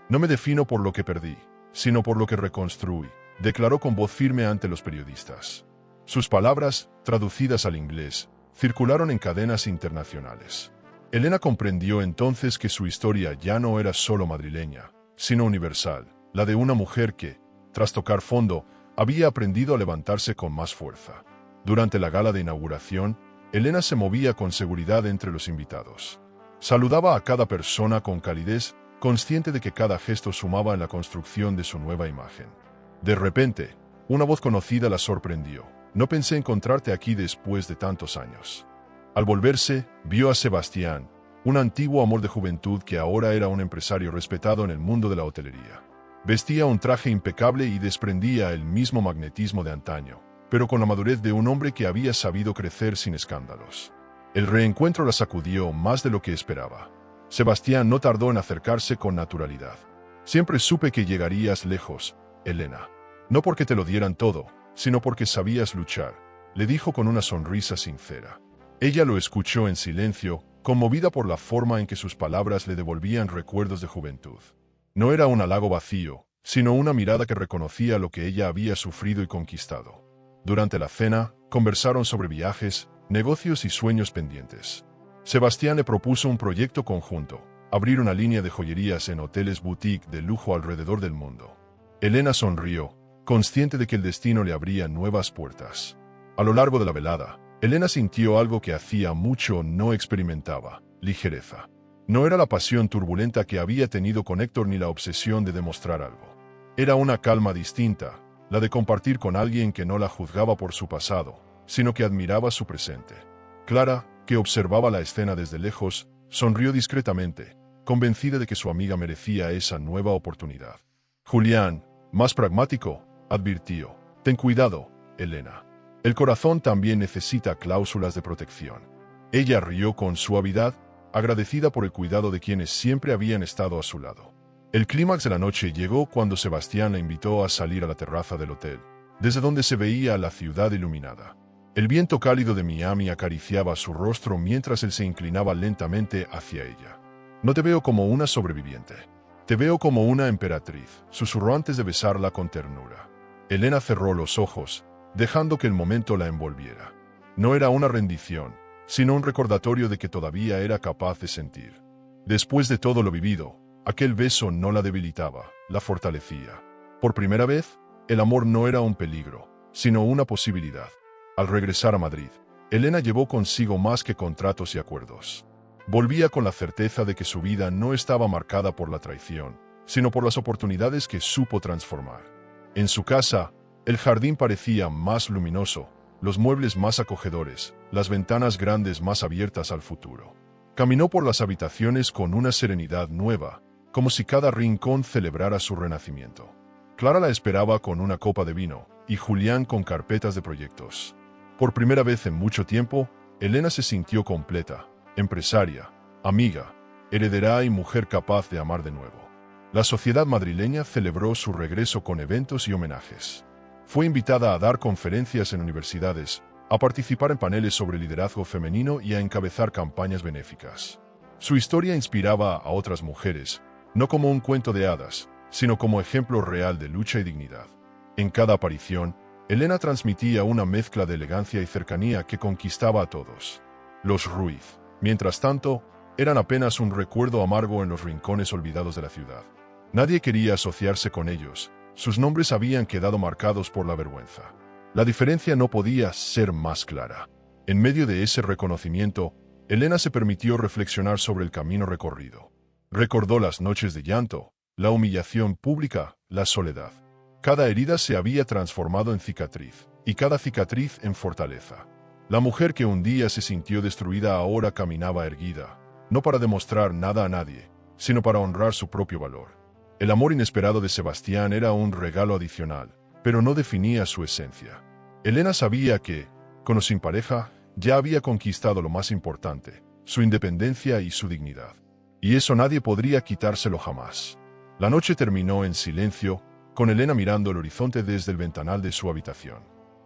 «No me defino por lo que perdí, sino por lo que reconstruí», declaró con voz firme ante los periodistas. Sus palabras, traducidas al inglés, circularon en cadenas internacionales. Elena comprendió entonces que su historia ya no era solo madrileña, sino universal, la de una mujer que, tras tocar fondo, había aprendido a levantarse con más fuerza. Durante la gala de inauguración, Elena se movía con seguridad entre los invitados. Saludaba a cada persona con calidez, consciente de que cada gesto sumaba en la construcción de su nueva imagen. De repente, una voz conocida la sorprendió. «No pensé encontrarte aquí después de tantos años». Al volverse, vio a Sebastián, un antiguo amor de juventud que ahora era un empresario respetado en el mundo de la hotelería. Vestía un traje impecable y desprendía el mismo magnetismo de antaño, pero con la madurez de un hombre que había sabido crecer sin escándalos. El reencuentro la sacudió más de lo que esperaba. Sebastián no tardó en acercarse con naturalidad. «Siempre supe que llegarías lejos, Elena. No porque te lo dieran todo, sino porque sabías luchar», le dijo con una sonrisa sincera. Ella lo escuchó en silencio, conmovida por la forma en que sus palabras le devolvían recuerdos de juventud. No era un halago vacío, sino una mirada que reconocía lo que ella había sufrido y conquistado. Durante la cena, conversaron sobre viajes, negocios y sueños pendientes. Sebastián le propuso un proyecto conjunto: abrir una línea de joyerías en hoteles boutique de lujo alrededor del mundo. Elena sonrió, consciente de que el destino le abría nuevas puertas. A lo largo de la velada, Elena sintió algo que hacía mucho no experimentaba: ligereza. No era la pasión turbulenta que había tenido con Héctor ni la obsesión de demostrar algo. Era una calma distinta, la de compartir con alguien que no la juzgaba por su pasado, sino que admiraba su presente. Clara, que observaba la escena desde lejos, sonrió discretamente, convencida de que su amiga merecía esa nueva oportunidad. Julián, más pragmático, advirtió: «Ten cuidado, Elena. El corazón también necesita cláusulas de protección». Ella rió con suavidad, agradecida por el cuidado de quienes siempre habían estado a su lado. El clímax de la noche llegó cuando Sebastián la invitó a salir a la terraza del hotel, desde donde se veía la ciudad iluminada. El viento cálido de Miami acariciaba su rostro mientras él se inclinaba lentamente hacia ella. «No te veo como una sobreviviente. Te veo como una emperatriz», susurró antes de besarla con ternura. Elena cerró los ojos, dejando que el momento la envolviera. No era una rendición, sino un recordatorio de que todavía era capaz de sentir. Después de todo lo vivido, aquel beso no la debilitaba, la fortalecía. Por primera vez, el amor no era un peligro, sino una posibilidad. Al regresar a Madrid, Elena llevó consigo más que contratos y acuerdos. Volvía con la certeza de que su vida no estaba marcada por la traición, sino por las oportunidades que supo transformar. En su casa, el jardín parecía más luminoso, los muebles más acogedores, las ventanas grandes más abiertas al futuro. Caminó por las habitaciones con una serenidad nueva, como si cada rincón celebrara su renacimiento. Clara la esperaba con una copa de vino, y Julián con carpetas de proyectos. Por primera vez en mucho tiempo, Elena se sintió completa, empresaria, amiga, heredera y mujer capaz de amar de nuevo. La sociedad madrileña celebró su regreso con eventos y homenajes. Fue invitada a dar conferencias en universidades, a participar en paneles sobre liderazgo femenino y a encabezar campañas benéficas. Su historia inspiraba a otras mujeres, no como un cuento de hadas, sino como ejemplo real de lucha y dignidad. En cada aparición, Elena transmitía una mezcla de elegancia y cercanía que conquistaba a todos. Los Ruiz, mientras tanto, eran apenas un recuerdo amargo en los rincones olvidados de la ciudad. Nadie quería asociarse con ellos, sus nombres habían quedado marcados por la vergüenza. La diferencia no podía ser más clara. En medio de ese reconocimiento, Elena se permitió reflexionar sobre el camino recorrido. Recordó las noches de llanto, la humillación pública, la soledad. Cada herida se había transformado en cicatriz, y cada cicatriz en fortaleza. La mujer que un día se sintió destruida ahora caminaba erguida, no para demostrar nada a nadie, sino para honrar su propio valor. El amor inesperado de Sebastián era un regalo adicional, pero no definía su esencia. Elena sabía que, con o sin pareja, ya había conquistado lo más importante, su independencia y su dignidad. Y eso nadie podría quitárselo jamás. La noche terminó en silencio, con Elena mirando el horizonte desde el ventanal de su habitación.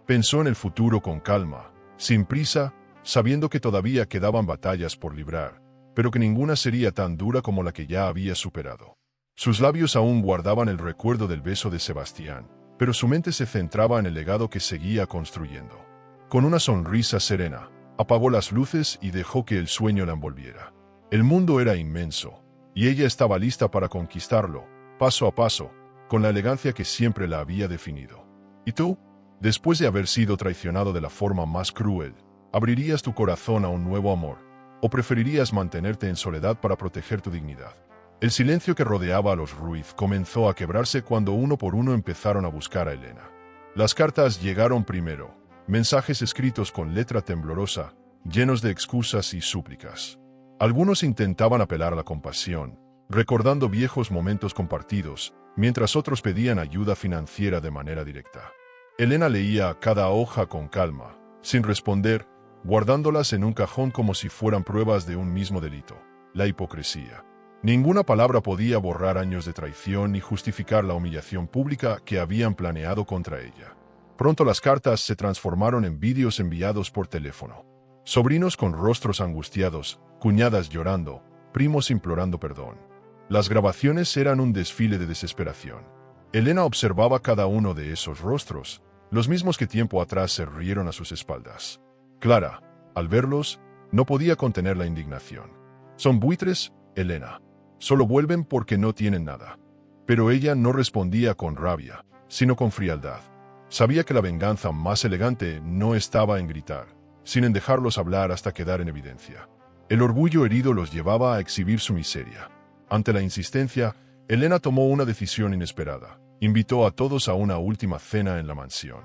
Pensó en el futuro con calma, sin prisa, sabiendo que todavía quedaban batallas por librar, pero que ninguna sería tan dura como la que ya había superado. Sus labios aún guardaban el recuerdo del beso de Sebastián, pero su mente se centraba en el legado que seguía construyendo. Con una sonrisa serena, apagó las luces y dejó que el sueño la envolviera. El mundo era inmenso, y ella estaba lista para conquistarlo, paso a paso, con la elegancia que siempre la había definido. ¿Y tú? Después de haber sido traicionado de la forma más cruel, ¿abrirías tu corazón a un nuevo amor? ¿O preferirías mantenerte en soledad para proteger tu dignidad? El silencio que rodeaba a los Ruiz comenzó a quebrarse cuando uno por uno empezaron a buscar a Elena. Las cartas llegaron primero, mensajes escritos con letra temblorosa, llenos de excusas y súplicas. Algunos intentaban apelar a la compasión, recordando viejos momentos compartidos, mientras otros pedían ayuda financiera de manera directa. Elena leía cada hoja con calma, sin responder, guardándolas en un cajón como si fueran pruebas de un mismo delito: la hipocresía. Ninguna palabra podía borrar años de traición ni justificar la humillación pública que habían planeado contra ella. Pronto las cartas se transformaron en vídeos enviados por teléfono. Sobrinos con rostros angustiados, cuñadas llorando, primos implorando perdón. Las grabaciones eran un desfile de desesperación. Elena observaba cada uno de esos rostros, los mismos que tiempo atrás se rieron a sus espaldas. Clara, al verlos, no podía contener la indignación. «Son buitres, Elena. Solo vuelven porque no tienen nada». Pero ella no respondía con rabia, sino con frialdad. Sabía que la venganza más elegante no estaba en gritar, sino en dejarlos hablar hasta quedar en evidencia. El orgullo herido los llevaba a exhibir su miseria. Ante la insistencia, Elena tomó una decisión inesperada. Invitó a todos a una última cena en la mansión.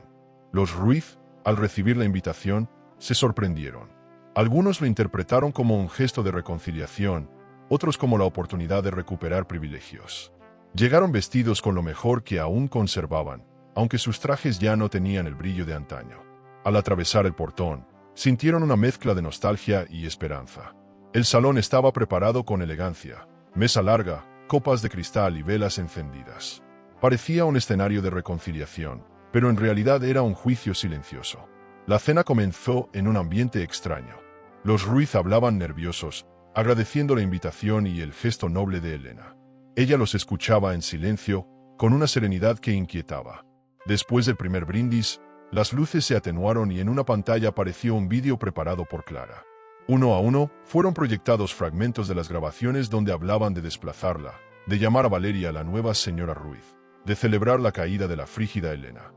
Los Ruiz, al recibir la invitación, se sorprendieron. Algunos lo interpretaron como un gesto de reconciliación, otros como la oportunidad de recuperar privilegios. Llegaron vestidos con lo mejor que aún conservaban, aunque sus trajes ya no tenían el brillo de antaño. Al atravesar el portón, sintieron una mezcla de nostalgia y esperanza. El salón estaba preparado con elegancia, mesa larga, copas de cristal y velas encendidas. Parecía un escenario de reconciliación, pero en realidad era un juicio silencioso. La cena comenzó en un ambiente extraño. Los Ruiz hablaban nerviosos, agradeciendo la invitación y el gesto noble de Elena. Ella los escuchaba en silencio, con una serenidad que inquietaba. Después del primer brindis, las luces se atenuaron y en una pantalla apareció un vídeo preparado por Clara. Uno a uno, fueron proyectados fragmentos de las grabaciones donde hablaban de desplazarla, de llamar a Valeria la nueva señora Ruiz, de celebrar la caída de la frígida Elena.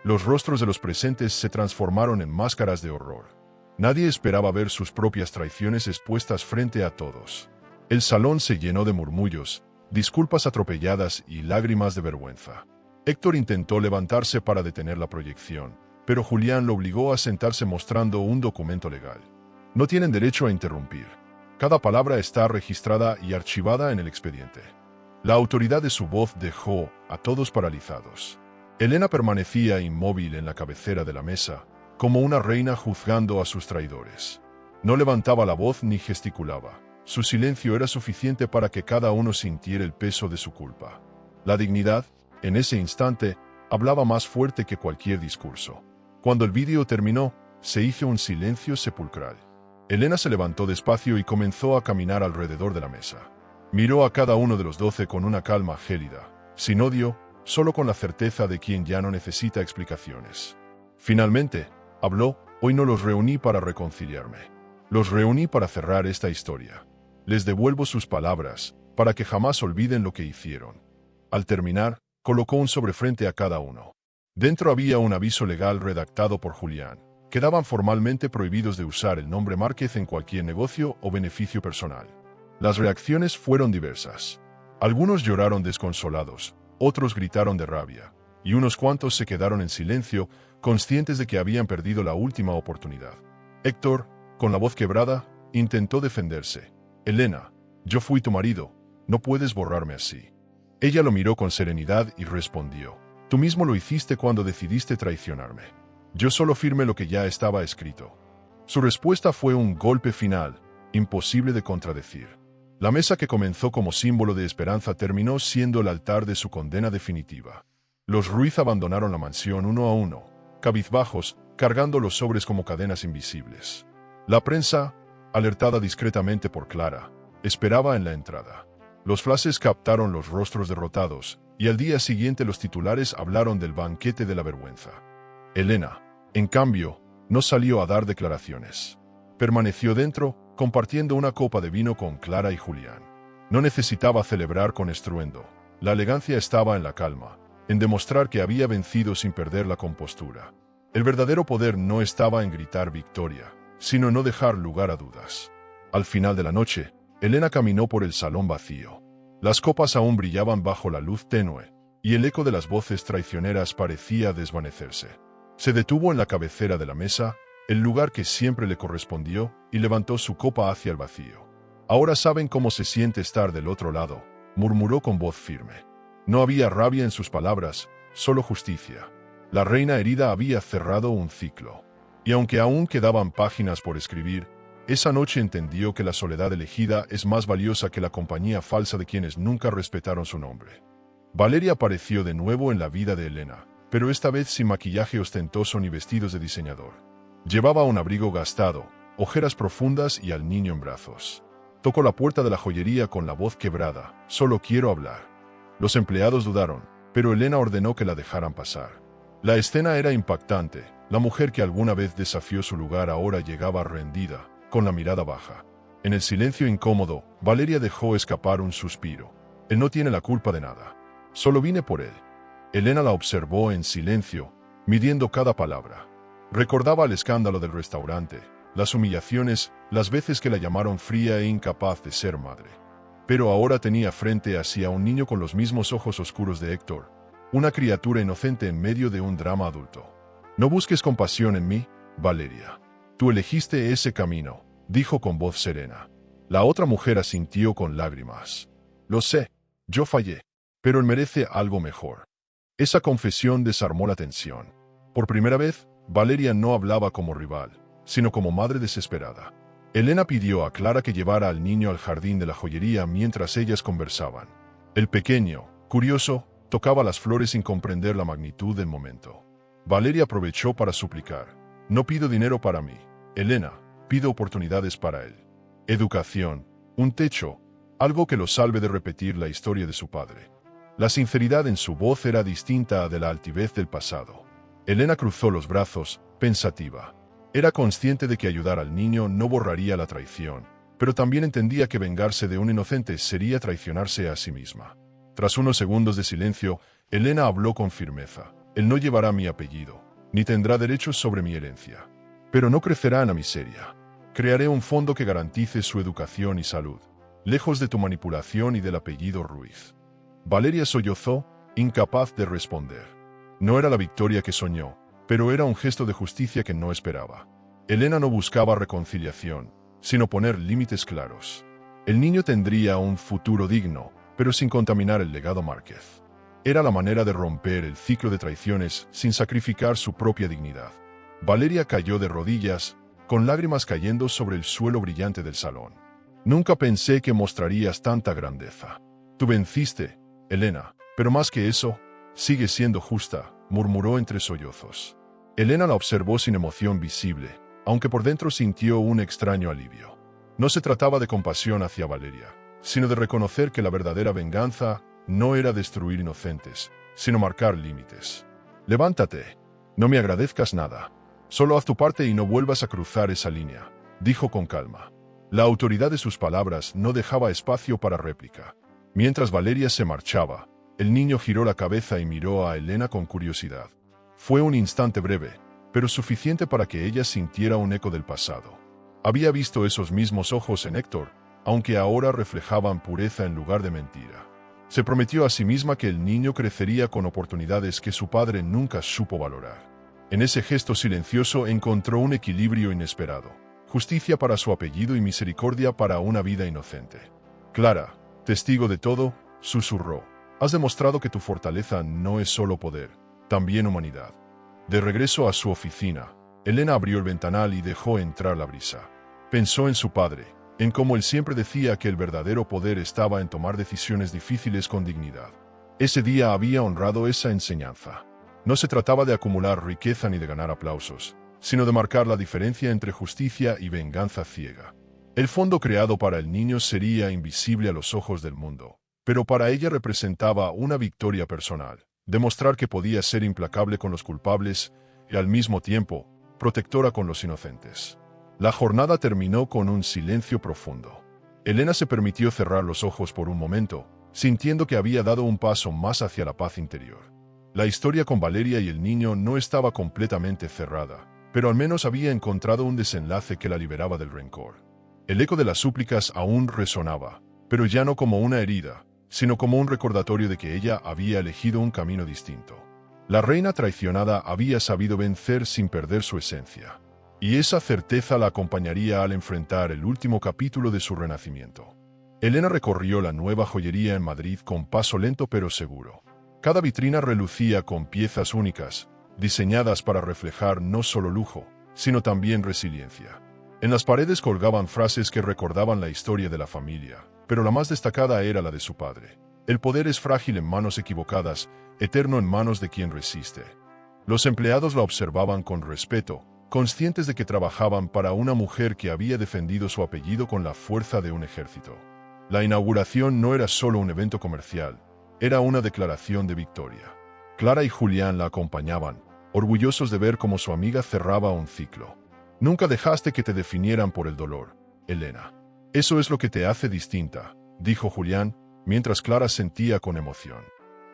Los rostros de los presentes se transformaron en máscaras de horror. Nadie esperaba ver sus propias traiciones expuestas frente a todos. El salón se llenó de murmullos, disculpas atropelladas y lágrimas de vergüenza. Héctor intentó levantarse para detener la proyección, pero Julián lo obligó a sentarse mostrando un documento legal. No tienen derecho a interrumpir. Cada palabra está registrada y archivada en el expediente. La autoridad de su voz dejó a todos paralizados. Elena permanecía inmóvil en la cabecera de la mesa, como una reina juzgando a sus traidores. No levantaba la voz ni gesticulaba. Su silencio era suficiente para que cada uno sintiera el peso de su culpa. La dignidad, en ese instante, hablaba más fuerte que cualquier discurso. Cuando el vídeo terminó, se hizo un silencio sepulcral. Elena se levantó despacio y comenzó a caminar alrededor de la mesa. Miró a cada uno de los 12 con una calma gélida, sin odio, solo con la certeza de quien ya no necesita explicaciones. Finalmente, habló: hoy no los reuní para reconciliarme. Los reuní para cerrar esta historia. Les devuelvo sus palabras, para que jamás olviden lo que hicieron. Al terminar, colocó un sobre frente a cada uno. Dentro había un aviso legal redactado por Julián. Quedaban formalmente prohibidos de usar el nombre Márquez en cualquier negocio o beneficio personal. Las reacciones fueron diversas. Algunos lloraron desconsolados, otros gritaron de rabia, y unos cuantos se quedaron en silencio, conscientes de que habían perdido la última oportunidad. Héctor, con la voz quebrada, intentó defenderse. Elena, yo fui tu marido, no puedes borrarme así. Ella lo miró con serenidad y respondió: tú mismo lo hiciste cuando decidiste traicionarme. Yo solo firmé lo que ya estaba escrito. Su respuesta fue un golpe final, imposible de contradecir. La mesa que comenzó como símbolo de esperanza terminó siendo el altar de su condena definitiva. Los Ruiz abandonaron la mansión uno a uno, cabizbajos, cargando los sobres como cadenas invisibles. La prensa, alertada discretamente por Clara, esperaba en la entrada. Los flashes captaron los rostros derrotados, y al día siguiente los titulares hablaron del banquete de la vergüenza. Elena, en cambio, no salió a dar declaraciones. Permaneció dentro, compartiendo una copa de vino con Clara y Julián. No necesitaba celebrar con estruendo. La elegancia estaba en la calma, en demostrar que había vencido sin perder la compostura. El verdadero poder no estaba en gritar victoria, sino en no dejar lugar a dudas. Al final de la noche, Elena caminó por el salón vacío. Las copas aún brillaban bajo la luz tenue, y el eco de las voces traicioneras parecía desvanecerse. Se detuvo en la cabecera de la mesa, el lugar que siempre le correspondió, y levantó su copa hacia el vacío. Ahora saben cómo se siente estar del otro lado, murmuró con voz firme. No había rabia en sus palabras, solo justicia. La reina herida había cerrado un ciclo. Y aunque aún quedaban páginas por escribir, esa noche entendió que la soledad elegida es más valiosa que la compañía falsa de quienes nunca respetaron su nombre. Valeria apareció de nuevo en la vida de Elena, pero esta vez sin maquillaje ostentoso ni vestidos de diseñador. Llevaba un abrigo gastado, ojeras profundas y al niño en brazos. Tocó la puerta de la joyería con la voz quebrada: solo quiero hablar. Los empleados dudaron, pero Elena ordenó que la dejaran pasar. La escena era impactante. La mujer que alguna vez desafió su lugar ahora llegaba rendida, con la mirada baja. En el silencio incómodo, Valeria dejó escapar un suspiro. Él no tiene la culpa de nada. Solo vine por él. Elena la observó en silencio, midiendo cada palabra. Recordaba el escándalo del restaurante, las humillaciones, las veces que la llamaron fría e incapaz de ser madre. Pero ahora tenía frente a sí a un niño con los mismos ojos oscuros de Héctor, una criatura inocente en medio de un drama adulto. No busques compasión en mí, Valeria. Tú elegiste ese camino, dijo con voz serena. La otra mujer asintió con lágrimas. Lo sé, yo fallé, pero él merece algo mejor. Esa confesión desarmó la tensión. Por primera vez, Valeria no hablaba como rival, sino como madre desesperada. Elena pidió a Clara que llevara al niño al jardín de la joyería mientras ellas conversaban. El pequeño, curioso, tocaba las flores sin comprender la magnitud del momento. Valeria aprovechó para suplicar. No pido dinero para mí, Elena, pido oportunidades para él. Educación, un techo, algo que lo salve de repetir la historia de su padre. La sinceridad en su voz era distinta a de la altivez del pasado. Elena cruzó los brazos, pensativa. Era consciente de que ayudar al niño no borraría la traición, pero también entendía que vengarse de un inocente sería traicionarse a sí misma. Tras unos segundos de silencio, Elena habló con firmeza. Él no llevará mi apellido, ni tendrá derechos sobre mi herencia. Pero no crecerá en la miseria. Crearé un fondo que garantice su educación y salud, lejos de tu manipulación y del apellido Ruiz. Valeria sollozó, incapaz de responder. No era la victoria que soñó, pero era un gesto de justicia que no esperaba. Elena no buscaba reconciliación, sino poner límites claros. El niño tendría un futuro digno, pero sin contaminar el legado Márquez. Era la manera de romper el ciclo de traiciones sin sacrificar su propia dignidad. Valeria cayó de rodillas, con lágrimas cayendo sobre el suelo brillante del salón. Nunca pensé que mostrarías tanta grandeza. Tú venciste, Elena, pero más que eso, sigues siendo justa, murmuró entre sollozos. Elena la observó sin emoción visible, aunque por dentro sintió un extraño alivio. No se trataba de compasión hacia Valeria, sino de reconocer que la verdadera venganza no era destruir inocentes, sino marcar límites. Levántate. No me agradezcas nada. Solo haz tu parte y no vuelvas a cruzar esa línea, dijo con calma. La autoridad de sus palabras no dejaba espacio para réplica. Mientras Valeria se marchaba, el niño giró la cabeza y miró a Elena con curiosidad. Fue un instante breve, pero suficiente para que ella sintiera un eco del pasado. Había visto esos mismos ojos en Héctor, aunque ahora reflejaban pureza en lugar de mentira. Se prometió a sí misma que el niño crecería con oportunidades que su padre nunca supo valorar. En ese gesto silencioso encontró un equilibrio inesperado. Justicia para su apellido y misericordia para una vida inocente. Clara, testigo de todo, susurró. Has demostrado que tu fortaleza no es solo poder, también humanidad. De regreso a su oficina, Elena abrió el ventanal y dejó entrar la brisa. Pensó en su padre, en cómo él siempre decía que el verdadero poder estaba en tomar decisiones difíciles con dignidad. Ese día había honrado esa enseñanza. No se trataba de acumular riqueza ni de ganar aplausos, sino de marcar la diferencia entre justicia y venganza ciega. El fondo creado para el niño sería invisible a los ojos del mundo, pero para ella representaba una victoria personal, demostrar que podía ser implacable con los culpables y al mismo tiempo, protectora con los inocentes. La jornada terminó con un silencio profundo. Elena se permitió cerrar los ojos por un momento, sintiendo que había dado un paso más hacia la paz interior. La historia con Valeria y el niño no estaba completamente cerrada, pero al menos había encontrado un desenlace que la liberaba del rencor. El eco de las súplicas aún resonaba, pero ya no como una herida, sino como un recordatorio de que ella había elegido un camino distinto. La reina traicionada había sabido vencer sin perder su esencia, y esa certeza la acompañaría al enfrentar el último capítulo de su renacimiento. Elena recorrió la nueva joyería en Madrid con paso lento pero seguro. Cada vitrina relucía con piezas únicas, diseñadas para reflejar no solo lujo, sino también resiliencia. En las paredes colgaban frases que recordaban la historia de la familia, pero la más destacada era la de su padre. El poder es frágil en manos equivocadas, eterno en manos de quien resiste. Los empleados la observaban con respeto, conscientes de que trabajaban para una mujer que había defendido su apellido con la fuerza de un ejército. La inauguración no era solo un evento comercial, era una declaración de victoria. Clara y Julián la acompañaban, orgullosos de ver cómo su amiga cerraba un ciclo. Nunca dejaste que te definieran por el dolor, Elena. Eso es lo que te hace distinta, dijo Julián, mientras Clara sentía con emoción.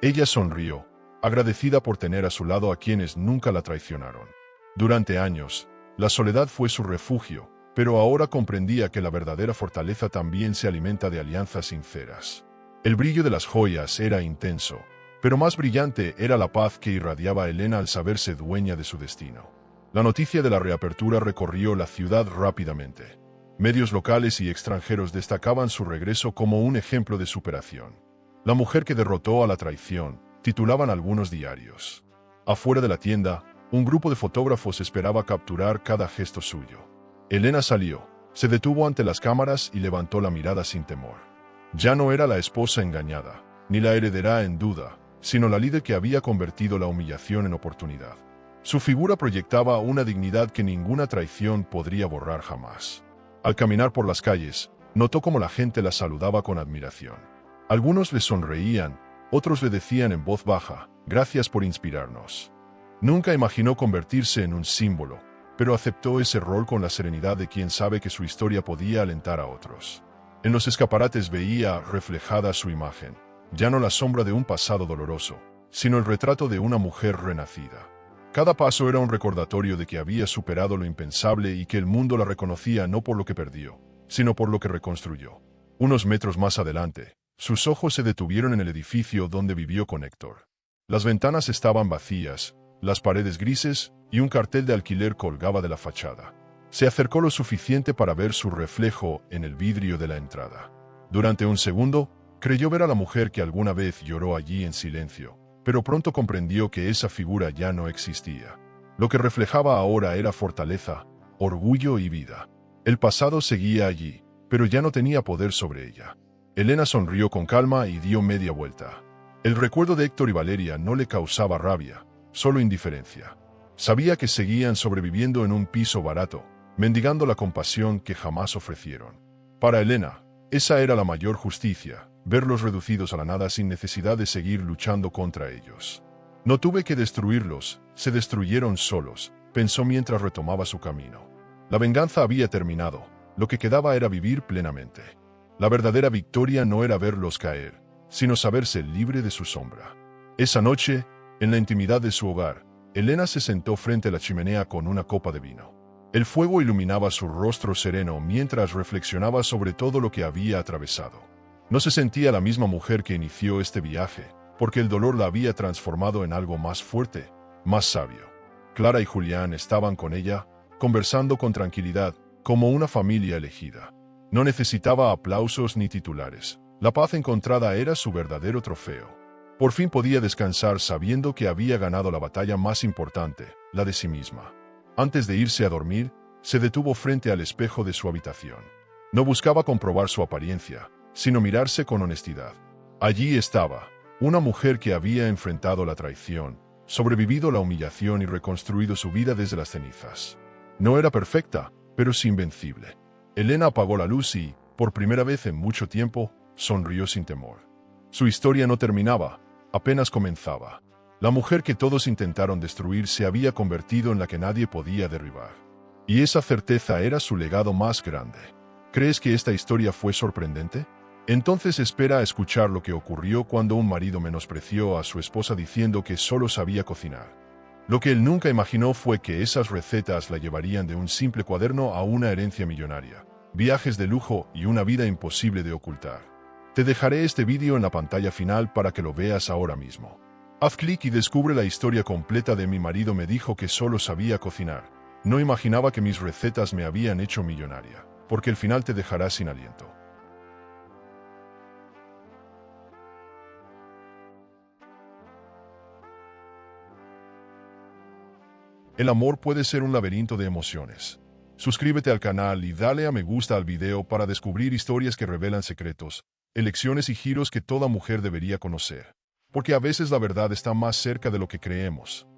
Ella sonrió, agradecida por tener a su lado a quienes nunca la traicionaron. Durante años, la soledad fue su refugio, pero ahora comprendía que la verdadera fortaleza también se alimenta de alianzas sinceras. El brillo de las joyas era intenso, pero más brillante era la paz que irradiaba Elena al saberse dueña de su destino. La noticia de la reapertura recorrió la ciudad rápidamente. Medios locales y extranjeros destacaban su regreso como un ejemplo de superación. La mujer que derrotó a la traición, titulaban algunos diarios. Afuera de la tienda, un grupo de fotógrafos esperaba capturar cada gesto suyo. Elena salió, se detuvo ante las cámaras y levantó la mirada sin temor. Ya no era la esposa engañada, ni la heredera en duda, sino la líder que había convertido la humillación en oportunidad. Su figura proyectaba una dignidad que ninguna traición podría borrar jamás. Al caminar por las calles, notó cómo la gente la saludaba con admiración. Algunos le sonreían, otros le decían en voz baja, «Gracias por inspirarnos». Nunca imaginó convertirse en un símbolo, pero aceptó ese rol con la serenidad de quien sabe que su historia podía alentar a otros. En los escaparates veía reflejada su imagen, ya no la sombra de un pasado doloroso, sino el retrato de una mujer renacida. Cada paso era un recordatorio de que había superado lo impensable y que el mundo la reconocía no por lo que perdió, sino por lo que reconstruyó. Unos metros más adelante, sus ojos se detuvieron en el edificio donde vivió con Héctor. Las ventanas estaban vacías, las paredes grises y un cartel de alquiler colgaba de la fachada. Se acercó lo suficiente para ver su reflejo en el vidrio de la entrada. Durante un segundo, creyó ver a la mujer que alguna vez lloró allí en silencio, pero pronto comprendió que esa figura ya no existía. Lo que reflejaba ahora era fortaleza, orgullo y vida. El pasado seguía allí, pero ya no tenía poder sobre ella. Elena sonrió con calma y dio media vuelta. El recuerdo de Héctor y Valeria no le causaba rabia, solo indiferencia. Sabía que seguían sobreviviendo en un piso barato, mendigando la compasión que jamás ofrecieron. Para Elena, esa era la mayor justicia, verlos reducidos a la nada sin necesidad de seguir luchando contra ellos. No tuve que destruirlos, se destruyeron solos, pensó mientras retomaba su camino. La venganza había terminado, lo que quedaba era vivir plenamente. La verdadera victoria no era verlos caer, sino saberse libre de su sombra. Esa noche, en la intimidad de su hogar, Elena se sentó frente a la chimenea con una copa de vino. El fuego iluminaba su rostro sereno mientras reflexionaba sobre todo lo que había atravesado. No se sentía la misma mujer que inició este viaje, porque el dolor la había transformado en algo más fuerte, más sabio. Clara y Julián estaban con ella, conversando con tranquilidad, como una familia elegida. No necesitaba aplausos ni titulares. La paz encontrada era su verdadero trofeo. Por fin podía descansar sabiendo que había ganado la batalla más importante, la de sí misma. Antes de irse a dormir, se detuvo frente al espejo de su habitación. No buscaba comprobar su apariencia, sino mirarse con honestidad. Allí estaba, una mujer que había enfrentado la traición, sobrevivido la humillación y reconstruido su vida desde las cenizas. No era perfecta, pero sí invencible. Elena apagó la luz y, por primera vez en mucho tiempo, sonrió sin temor. Su historia no terminaba, apenas comenzaba. La mujer que todos intentaron destruir se había convertido en la que nadie podía derribar. Y esa certeza era su legado más grande. ¿Crees que esta historia fue sorprendente? Entonces espera a escuchar lo que ocurrió cuando un marido menospreció a su esposa diciendo que solo sabía cocinar. Lo que él nunca imaginó fue que esas recetas la llevarían de un simple cuaderno a una herencia millonaria, viajes de lujo y una vida imposible de ocultar. Te dejaré este vídeo en la pantalla final para que lo veas ahora mismo. Haz clic y descubre la historia completa de mi marido me dijo que solo sabía cocinar. No imaginaba que mis recetas me habían hecho millonaria, porque el final te dejará sin aliento. El amor puede ser un laberinto de emociones. Suscríbete al canal y dale a me gusta al video para descubrir historias que revelan secretos, elecciones y giros que toda mujer debería conocer. Porque a veces la verdad está más cerca de lo que creemos.